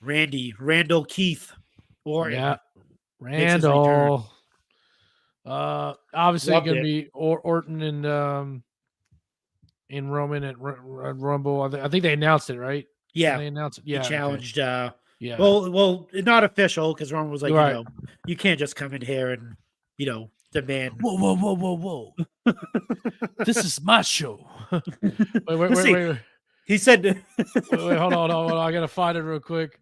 Randall Keith Orton. Yeah. Randall. Obviously going to be Orton and Roman at Rumble. I think they announced it, right? Yeah, they announced it. Yeah, he challenged. Yeah. Well, not official, because Roman was like, right. You can't just come in here and demand. Whoa! This is my show. wait. He said, wait, hold on. I gotta find it real quick.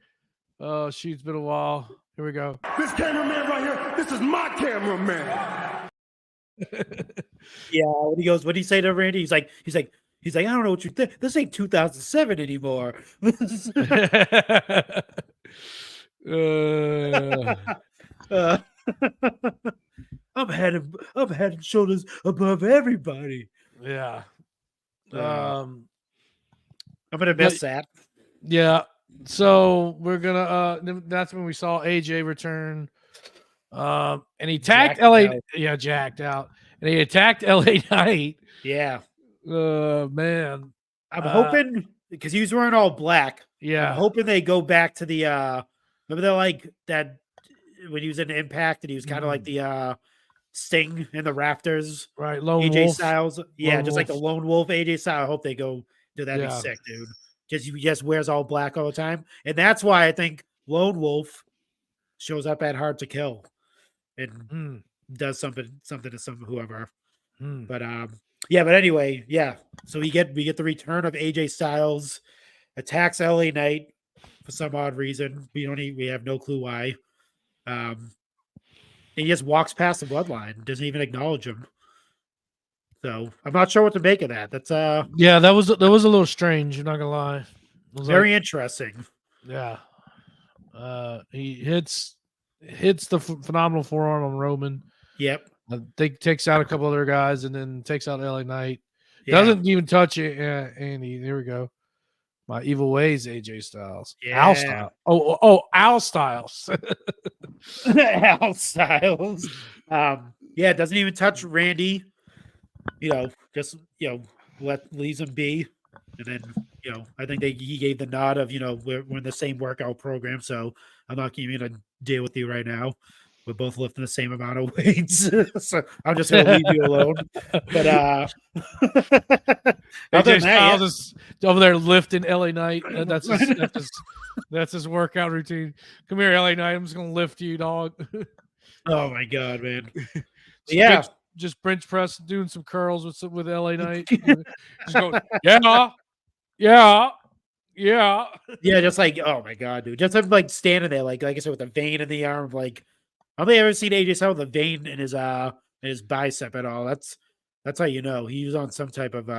Oh, it's been a while. Here we go. This cameraman right here, this is my cameraman. Yeah, when he goes, what did he say to Randy? He's like, I don't know what you think. This ain't 2007 anymore. I'm head and shoulders above everybody. Yeah. I'm gonna miss that. Yeah. So we're gonna. That's when we saw AJ return. And he attacked LA. Yeah, jacked out, and he attacked LA Knight. Yeah. Man. I'm hoping, because he was wearing all black. Yeah. I'm hoping they go back to the remember they're like that when he was in Impact and he was kind of like the Sting in the rafters. Right. Lone AJ Wolf. Styles. Yeah, Lone just Wolf. like the Lone Wolf AJ Styles. I hope they go do that. Be sick, dude. He just wears all black all the time. And that's why I think Lone Wolf shows up at Hard to Kill and does something to whoever. But but anyway, so we get the return of AJ Styles, attacks LA Knight for some odd reason. We have no clue why. And he just walks past the bloodline, doesn't even acknowledge him. So I'm not sure what to make of that. That's that was a little strange, you're not gonna lie. Very interesting. Yeah. He hits the phenomenal forearm on Roman. Yep. I think takes out a couple other guys and then takes out LA Knight. Yeah. Doesn't even touch it. Andy, there we go. My evil ways, AJ Styles. Yeah. Al Styles. Oh, Al Styles. Al Styles. Doesn't even touch Randy. Just leaves him be. And then, I think he gave the nod of, we're in the same workout program, so I'm not even going to deal with you right now. We're both lifting the same amount of weights, so I'm just going to leave you alone. But AJ Styles is over there lifting LA Knight. That's his workout routine. Come here, LA Knight. I'm just going to lift you, dog. Oh my god, man! Just bench press, doing some curls with LA Knight. Just go, yeah. Just like, oh my god, dude! Just like standing there, like I said, with a vein in the arm. Like, I've never seen AJ Styles with a vein in his bicep at all. That's how you know he was on some type of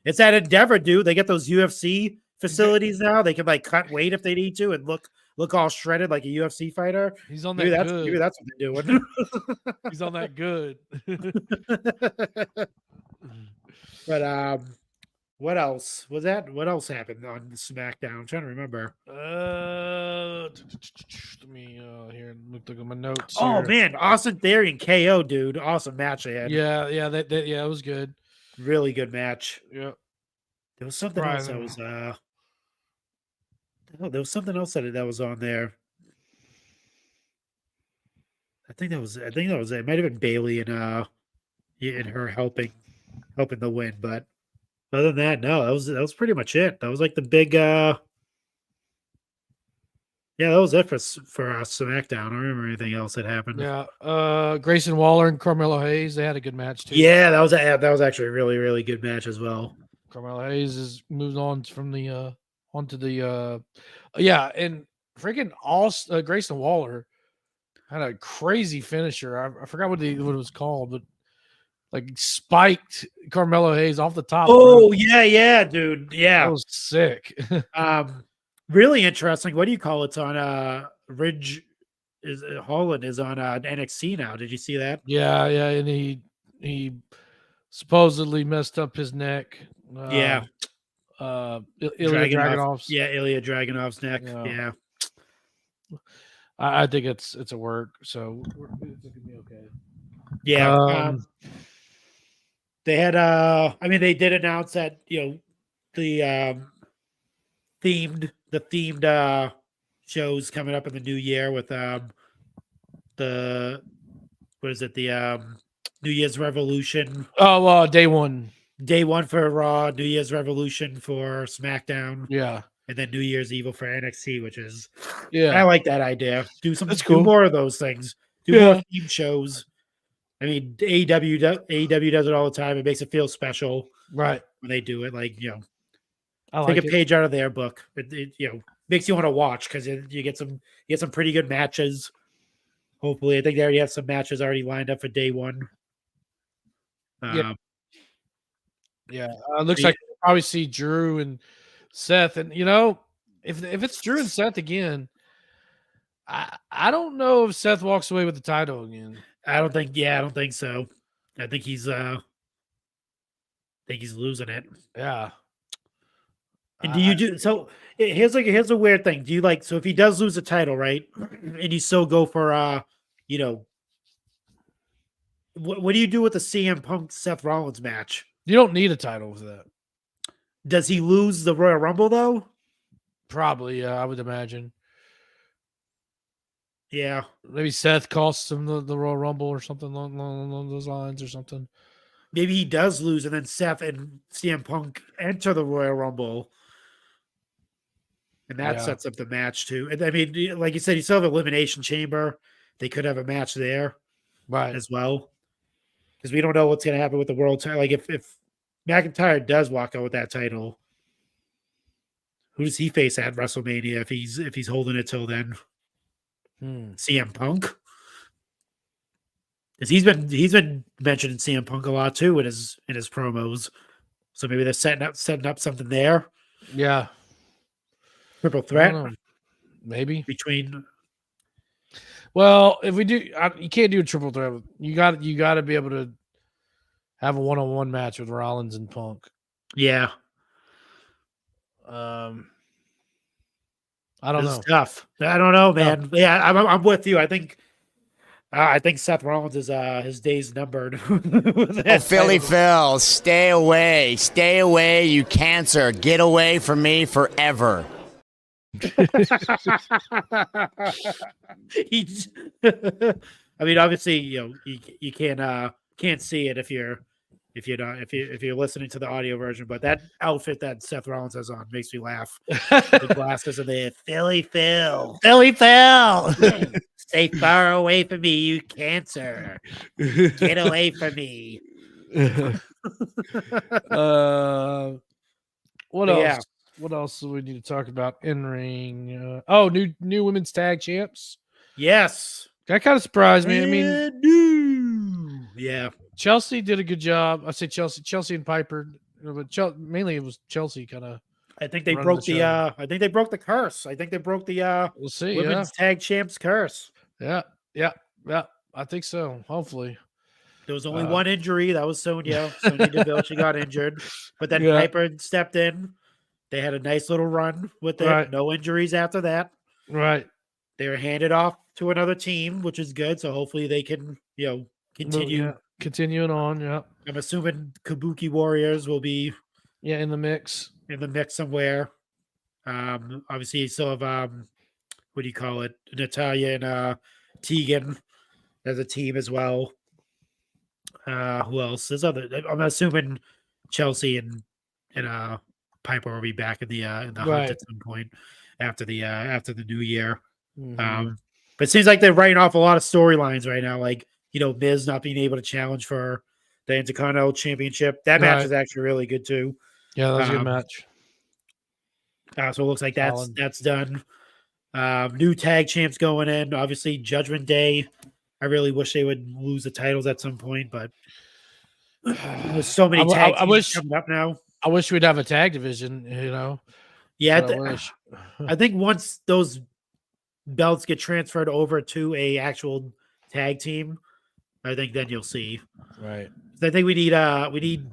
It's that Endeavor, dude. They get those UFC facilities now. They can like cut weight if they need to and look all shredded like a UFC fighter. He's on that good. Maybe that's what they're doing. He's on that good. But What else was that? What else happened on SmackDown? I'm trying to remember. Let me here look at my notes. Oh here. man, Austin Theory and KO, dude, awesome match they had. Yeah, it was good. Really good match. Yeah. There was something else that was there was something else that was on there. I think that was it. It might have been Bailey and her helping the win, but other than that, no, that was pretty much it. That was like the big yeah, that was it for SmackDown. I don't remember anything else that happened. Yeah, Grayson Waller and Carmelo Hayes, they had a good match too. Yeah, that was actually a really, really good match as well. Carmelo Hayes has moved on from the onto the yeah, and freaking Grayson Waller had a crazy finisher. I forgot what it was called, but like spiked Carmelo Hayes off the top. Oh yeah, dude. Yeah. That was sick. Really interesting. What do you call it? It's on Ridge Holland is on NXT now. Did you see that? Yeah, and he supposedly messed up his neck. Yeah. Ilya Dragunov's. Yeah, Ilya Dragunov's neck. Yeah. I think it's a work, so it's gonna be okay. Yeah. They had I mean they did announce that, the themed shows coming up in the new year with the New Year's Revolution. Oh, day one for Raw, New Year's Revolution for SmackDown. Yeah. And then New Year's Evil for NXT, which is I like that idea. Do That's cool. Do more of those things. Do more theme shows. I mean, AEW does it all the time. It makes it feel special, right? When they do it, like take a page out of their book. It makes you want to watch because you get some pretty good matches. Hopefully, I think they already have some matches already lined up for day one. Looks like we'll probably see Drew and Seth, and if it's Drew and Seth again, I don't know if Seth walks away with the title again. I don't think so. I think he's losing it. Yeah. And do you do so? Here's a weird thing. Do you so if he does lose the title, right, and you still go for what do you do with the CM Punk Seth Rollins match? You don't need a title for that. Does he lose the Royal Rumble though? Probably, yeah, I would imagine. Yeah, maybe Seth costs him the Royal Rumble or something along those lines or something. Maybe he does lose, and then Seth and CM Punk enter the Royal Rumble, and that sets up the match too. And I mean, like you said, you still have Elimination Chamber. They could have a match there, right, as well, because we don't know what's going to happen with the world title. Like if McIntyre does walk out with that title, who does he face at WrestleMania if he's holding it till then? CM Punk, because he's been mentioning CM Punk a lot too in his promos. So maybe they're setting up something there. Yeah, triple threat, maybe between. Well, if we do, you can't do a triple threat. You got to be able to have a one-on-one match with Rollins and Punk. Yeah. I don't know. It's tough. I don't know, man. No. Yeah, I'm with you. I think Seth Rollins is his days numbered. Philly Phil, stay away. Stay away, you cancer. Get away from me forever. I mean, obviously, you can't see it if you're listening to the audio version, but that outfit that Seth Rollins has on makes me laugh. The glasses are there. Philly Phil. Stay far away from me, you cancer. Get away from me. What else? Yeah. What else do we need to talk about in ring? New women's tag champs. Yes, that kind of surprised me. I mean, yeah. Chelsea did a good job. I say Chelsea and Piper, but mainly it was Chelsea kind of. I think they broke the. I think they broke the curse. I think they broke the. We'll see. Women's tag champs curse. Yeah. I think so. Hopefully. There was only one injury. That was Sonya. Sonya Deville. She got injured. But then Piper stepped in. They had a nice little run with it. Right. No injuries after that. Right. They were handed off to another team, which is good. So hopefully they can, continue. Continuing on, yeah. I'm assuming Kabuki Warriors will be in the mix. In the mix somewhere. Obviously you still have what do you call it? Natalia and Tegan as a team as well. Who else? There's other. I'm assuming Chelsea and Piper will be back in the hunt at some point after the new year. Mm-hmm. But it seems like they're writing off a lot of storylines right now. Like Miz not being able to challenge for the Intercontinental Championship. That match is actually really good too. Yeah, that was a good match. So it looks like that's done. New tag champs going in. Obviously, Judgment Day. I really wish they would lose the titles at some point, but there's so many tag teams coming up now. I wish we'd have a tag division, Yeah, I think once those belts get transferred over to a actual tag team, I think then you'll see. Right. I think we need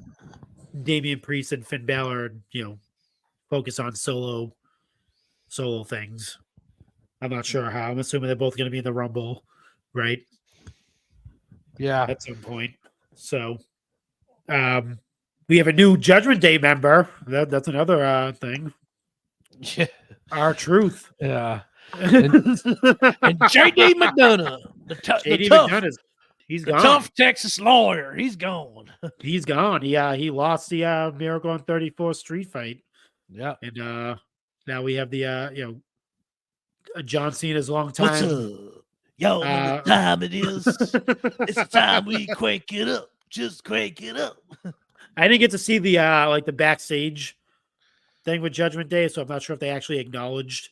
Damian Priest and Finn Balor, focus on solo things. I'm not sure how. I'm assuming they're both going to be in the Rumble, right? Yeah. At some point. So, we have a new Judgment Day member. That's another thing. Yeah. R-Truth. Yeah. And JD McDonough, he's gone. Tough Texas lawyer. He's gone. He's gone. He lost the Miracle on 34th Street fight. Yeah. And now we have the John Cena's long time. What's up? Yo, what time it is? It's the time we crank it up. Just crank it up. I didn't get to see the the backstage thing with Judgment Day, so I'm not sure if they actually acknowledged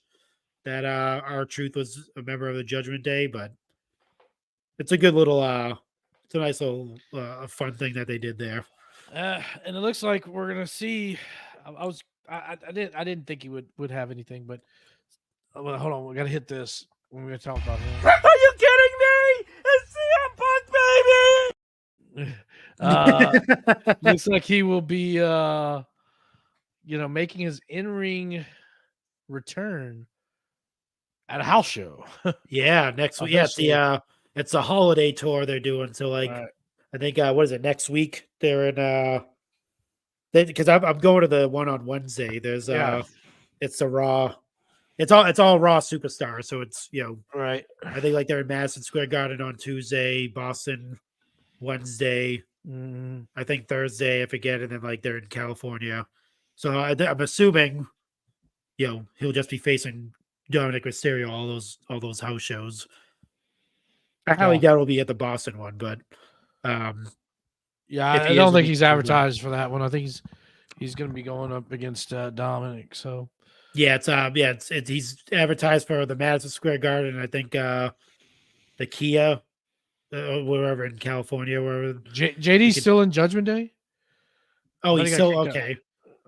that R-Truth was a member of the Judgment Day, but it's a good little it's a nice little fun thing that they did there. And it looks like we're gonna see. I didn't think he would have anything, but hold on, we gotta hit this. We're gonna talk about him. Are you kidding me? It's CM Punk, baby. Looks like he will be making his in-ring return at a house show. Yeah, next week. Yeah, it's a holiday tour they're doing. So I think what is it, next week? They're in because I'm going to the one on Wednesday. There's it's the Raw. It's all Raw Superstar. So it's right. I think they're in Madison Square Garden on Tuesday, Boston Wednesday. I think Thursday, I forget, and then they're in California. So I'm assuming, he'll just be facing Dominic Mysterio all those house shows. I highly doubt he'll be at the Boston one, but I don't think he's advertised for that one. I think he's going to be going up against Dominic. So it's he's advertised for the Madison Square Garden. I think the Kia, wherever in California, wherever. JD's still in Judgment Day. Oh, he's still okay.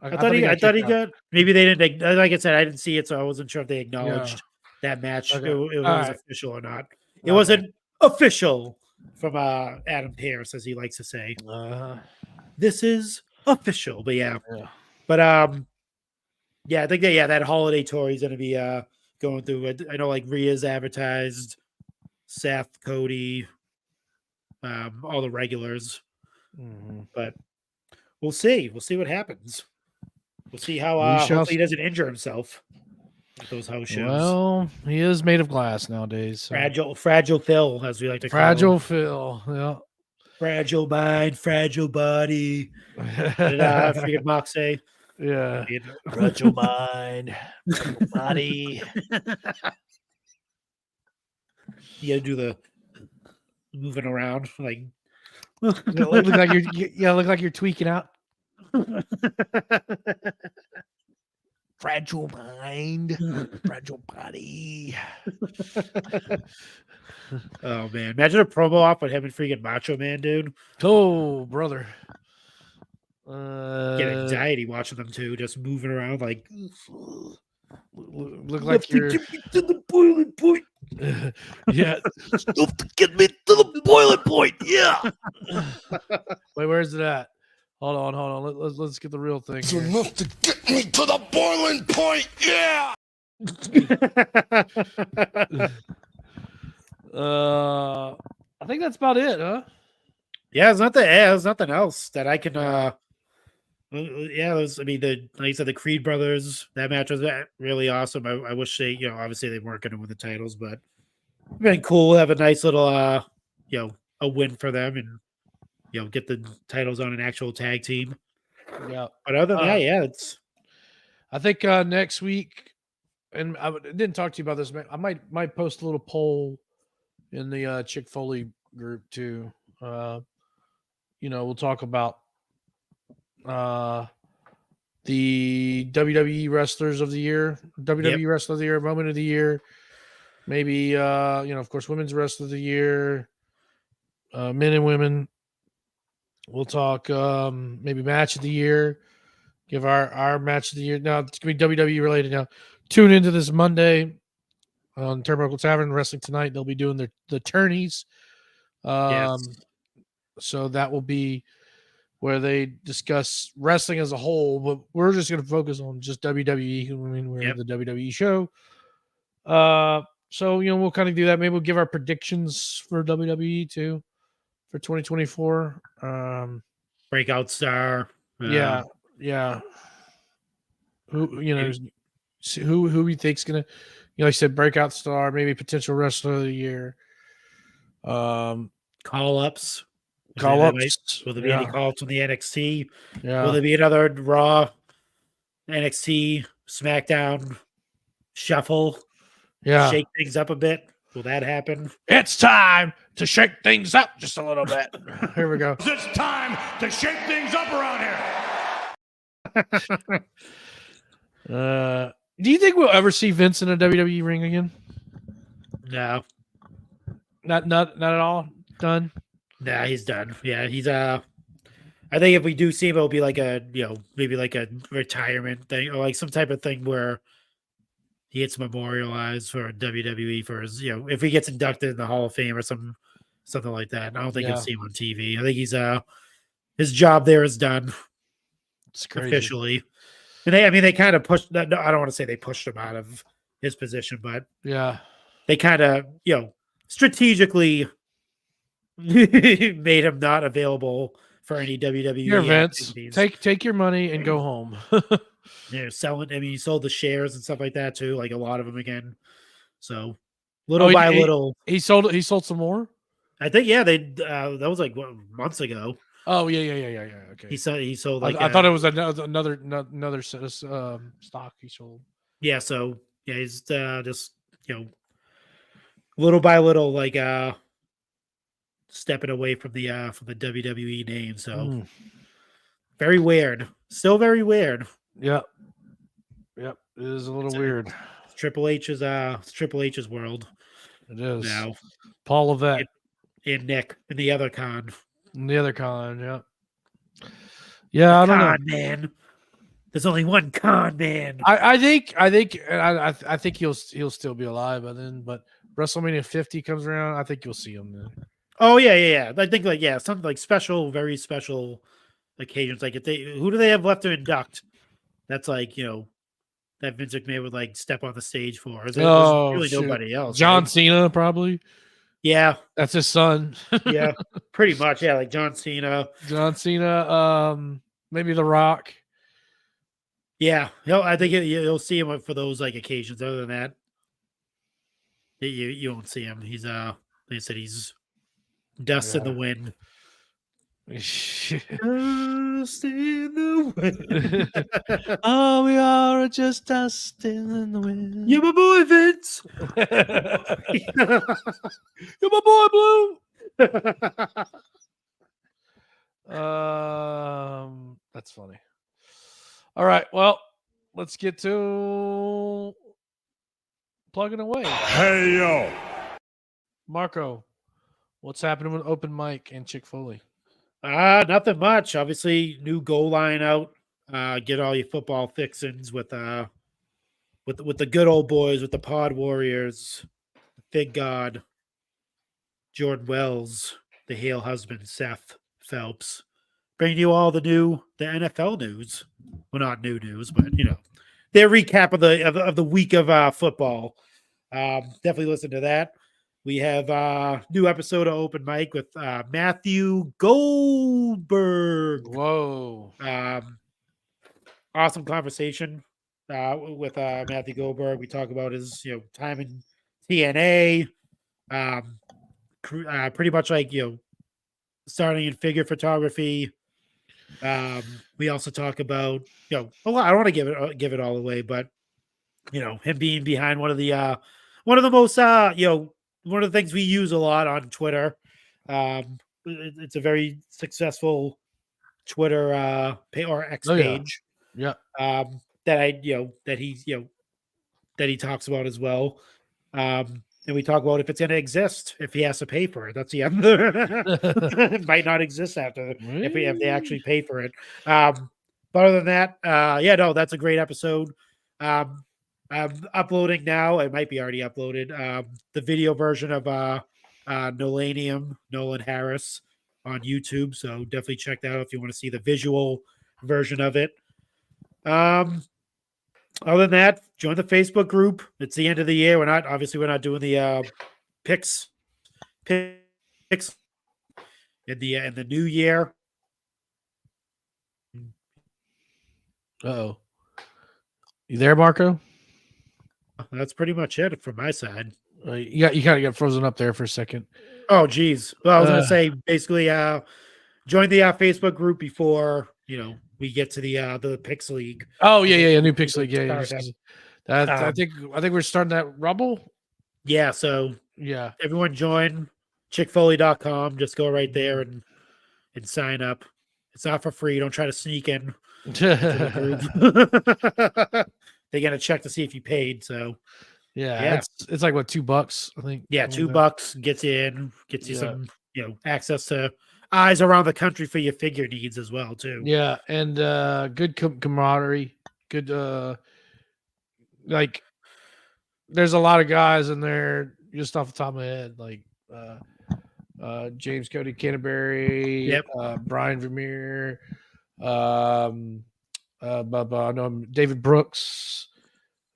I thought he got. Maybe they didn't. Like I said, I didn't see it, so I wasn't sure if they acknowledged that match. Okay. It was official or not. It wasn't official from Adam Pearce, as he likes to say. This is official, but but I think that holiday tour he's going to be going through. I know Rhea's advertised, Seth, Cody, all the regulars, but we'll see. We'll see what happens. We'll see how hopefully he doesn't injure himself at those house shows. Well, he is made of glass nowadays. So. Fragile Phil, as we like to call him. Fragile Phil, yeah. Fragile mind, fragile body. I forget Mark say. Yeah. Fragile mind, fragile body. You gotta do the moving around look like you're tweaking out. Fragile mind, fragile body. Oh man, imagine a promo off with him and freaking Macho Man, dude. Oh brother, get anxiety watching them too, just moving around look like you're to the boiling point. Yeah. Enough to get me to the boiling point. Yeah. Wait, where's it at? Hold on. Let's get the real thing. Here. Enough to get me to the boiling point. Yeah. I think that's about it, huh? Yeah, there's nothing else that I can yeah, I mean, like you said, the Creed brothers, that match was really awesome. I wish they, obviously they weren't going to win the titles, but it'd been cool to have a nice little, a win for them and, get the titles on an actual tag team. Yeah. But other than that, yeah, I think next week, and I didn't talk to you about this, man. I might post a little poll in the Chick Foley group too. We'll talk about the WWE wrestlers of the year, WWE wrestler of the year, moment of the year, maybe of course, women's wrestler of the year, men and women. We'll talk maybe match of the year, give our match of the year. Now it's gonna be WWE related. Now tune into this Monday on Turnbuckle Tavern Wrestling Tonight. They'll be doing the tourneys. So that will be where they discuss wrestling as a whole, but we're just going to focus on just WWE. I mean, we're the WWE show. So, we'll kind of do that. Maybe we'll give our predictions for WWE too for 2024. breakout star. Yeah. Who we think's going to, like I said, breakout star, maybe potential wrestler of the year. Call-ups. Call-ups. Will there be any call-ups from the NXT? Yeah. Will there be another Raw, NXT, SmackDown shuffle? Yeah. Shake things up a bit? Will that happen? It's time to shake things up just a little bit. Here we go. It's time to shake things up around here. Do you think we'll ever see Vince in a WWE ring again? No. Not at all? Done? Nah, he's done. Yeah, he's I think if we do see him, it'll be like a maybe like a retirement thing or like some type of thing where he gets memorialized for WWE for his, if he gets inducted in the Hall of Fame or something like that. I don't think you'll see him on TV. I think he's his job there is done. It's crazy. Officially. And they kind of pushed. No, I don't want to say they pushed him out of his position, but they kind of strategically made him not available for any WWE. Here, Vince, take your money and go home. Selling. He sold the shares and stuff like that too. Like a lot of them again. So little by little, he sold. He sold some more. I think. Yeah, they. That was like months ago. Oh yeah. Okay. He sold like. I thought it was another set of stock he sold. Yeah. So yeah, he's just little by little like stepping away from the WWE name. So very weird. Still very weird. Yep. It is a little weird. Triple H's world. It is now. Paul Levesque and Nick and the other con. Yeah. Yeah, I don't know, man. There's only one con man. I think he'll still be alive by then. But WrestleMania 50 comes around, I think you'll see him then. Oh yeah. I think something like special, very special occasions. Like who do they have left to induct? That's like that Vince McMahon would like step on the stage for. There's really nobody else. John Cena probably. Yeah, that's his son. Yeah, pretty much. Yeah, like John Cena. Maybe The Rock. Yeah, I think you'll see him for those like occasions. Other than that, you won't see him. He's like I said, he's dust in the wind. Dust in the wind. Oh, we are just dust in the wind. You're my boy, Vince. You're my boy, Blue. That's funny. All right, well, let's get to plugging away. Hey yo, Marco, what's happening with open mic and Chick Foley? Nothing much. Obviously, new goal line out. Get all your football fixins with the good old boys, with the Pod Warriors, Fig God, Jordan Wells, the Hale husband, Seth Phelps, bringing you all the NFL news. Well, not new news, but their recap of the week of football. Definitely listen to that. We have a new episode of Open Mic with Matthew Goldberg. Whoa. Awesome conversation with Matthew Goldberg. We talk about his time in TNA, pretty much like starting in figure photography. We also talk about a lot. I don't want to give it all away, but him being behind one of the most one of the things we use a lot on Twitter. It's a very successful Twitter or X page. Yeah. That he talks about as well. And we talk about if it's going to exist, if he has to pay for it. That's the other. It might not exist after if they actually pay for it. But other than that, that's a great episode. I'm uploading now. It might be already uploaded. The video version of Nolanium, Nolan Harris on YouTube. So definitely check that out if you want to see the visual version of it. Other than that, join the Facebook group. It's the end of the year. We're not doing the picks in the new year. Uh-oh. You there, Marco? That's pretty much it from my side. You kind of got frozen up there for a second. Oh, geez. Well, I was going to say basically join the Facebook group before we get to the Pix League. Oh yeah, new Pix League. Yeah. I think we're starting that Rumble. Yeah, so yeah, everyone join chickfoley.com. Just go right there and sign up. It's not for free. Don't try to sneak in. They're gonna check to see if you paid. So yeah. It's like what, $2, I think. Yeah, $2 gets you some access to eyes around the country for your figure needs as well too. Yeah, and good camaraderie. Good like there's a lot of guys in there just off the top of my head, like James Cody Canterbury, yep. Brian Vermeer, I know David Brooks.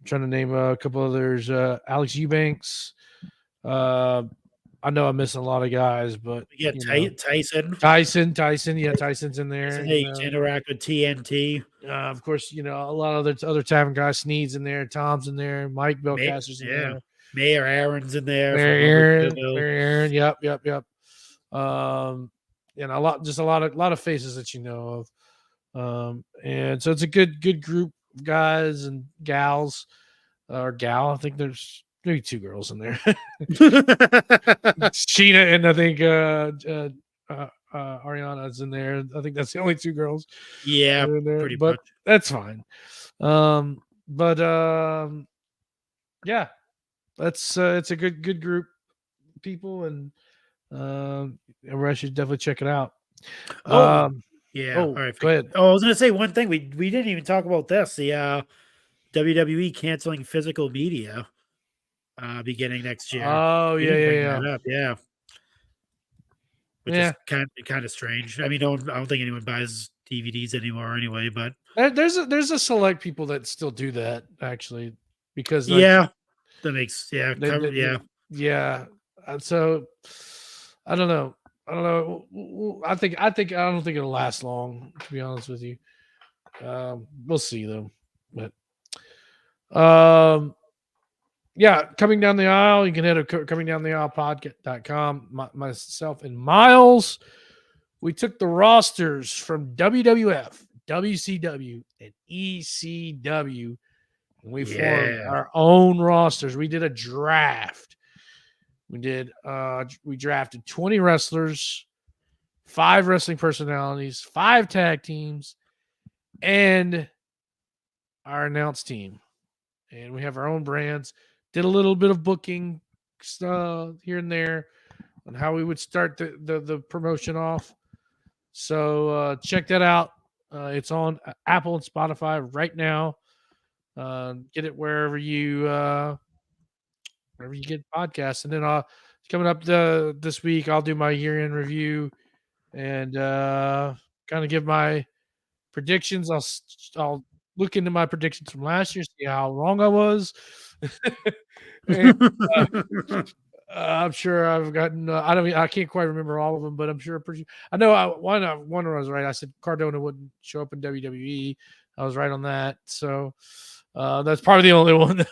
I'm trying to name a couple others. Alex Eubanks. I know I'm missing a lot of guys, but yeah, Tyson. Yeah, Tyson's in there. Interact with TNT. Of course, a lot of other tavern guys. Sneed's in there, Tom's in there, Mike Belcaster's in there. Mayor Aaron's in there. Mayor Aaron. Yep. And a lot of faces that you know of. And so it's a good group of guys and gals, or gal. I think there's maybe 2 girls in there. Sheena and I think Ariana's in there. I think that's the only 2 girls. Yeah, pretty much. That's fine. Yeah, it's a good group of people, and everybody should definitely check it out. Yeah. All right. Go ahead. Oh, I was going to say one thing. We didn't even talk about this. The WWE canceling physical media beginning next year. Oh, yeah. Which is kind of strange. I mean, I don't think anyone buys DVDs anymore anyway, but there's a select people that still do that actually, because that makes yeah. So I don't know. I don't think it'll last long, to be honest with you. We'll see though. But coming down the aisle, you can head to comingdowntheaislepodcast.com. Myself and Miles, we took the rosters from WWF, WCW, and ECW, and we formed our own rosters. We did a draft. We drafted 20 wrestlers, 5 wrestling personalities, 5 tag teams, and our announced team. And we have our own brands. Did a little bit of booking here and there on how we would start the promotion off. So check that out. It's on Apple and Spotify right now. Get it wherever you wherever you get podcasts. And then coming up this week, I'll do my year-end review and kind of give my predictions. I'll look into my predictions from last year, see how wrong I was. And, I'm sure I've gotten. I can't quite remember all of them, but I'm sure. I know one I was right. I said Cardona wouldn't show up in WWE. I was right on that. So that's probably the only one.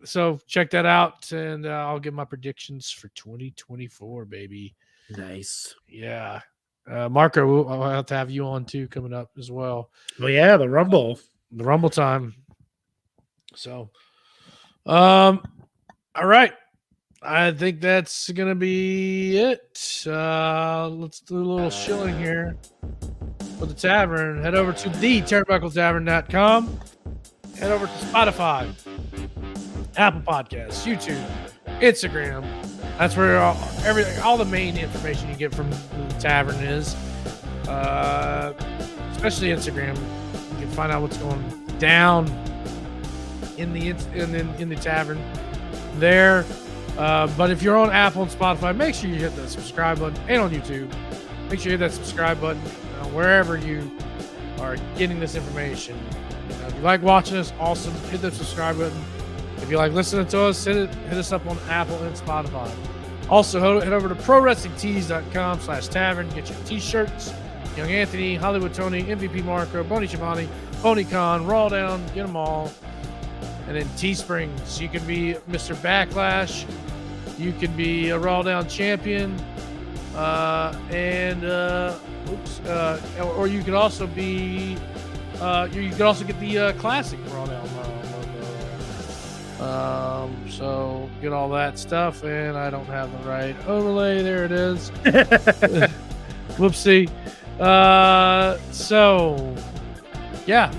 So check that out, and I'll give my predictions for 2024, baby. Nice. Yeah. Marco, I'll have to have you on too coming up as well. Well, yeah, the Rumble time. So, all right. I think that's gonna be it. Let's do a little shilling here for the tavern. Head over to the turnbuckletavern.com. Head over to Spotify, Apple Podcasts, YouTube, Instagram. That's where all the main information you get from the tavern is. Especially Instagram. You can find out what's going down in the tavern there. But if you're on Apple and Spotify, make sure you hit that subscribe button, and on YouTube, make sure you hit that subscribe button wherever you are getting this information. If you like watching us, awesome. Hit that subscribe button. If you like listening to us, hit us up on Apple and Spotify. Also, head over to ProWrestlingTees.com/tavern. Get your t-shirts. Young Anthony, Hollywood Tony, MVP Marco, Boney Schiavone, Boney Khan, RAWDOWN, get them all. And then Teespring, so you can be Mr. Backlash, you can be a RAWDOWN champion, or you could also be, you could also get the classic RAWDOWN logo. So get all that stuff, and I don't have the right overlay. There it is. Whoopsie. So yeah,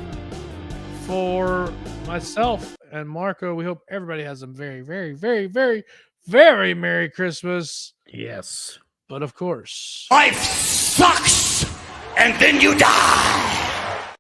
for myself and Marco, we hope everybody has a very, very, very, very, very Merry Christmas. Yes. But of course, Life sucks, and then you die.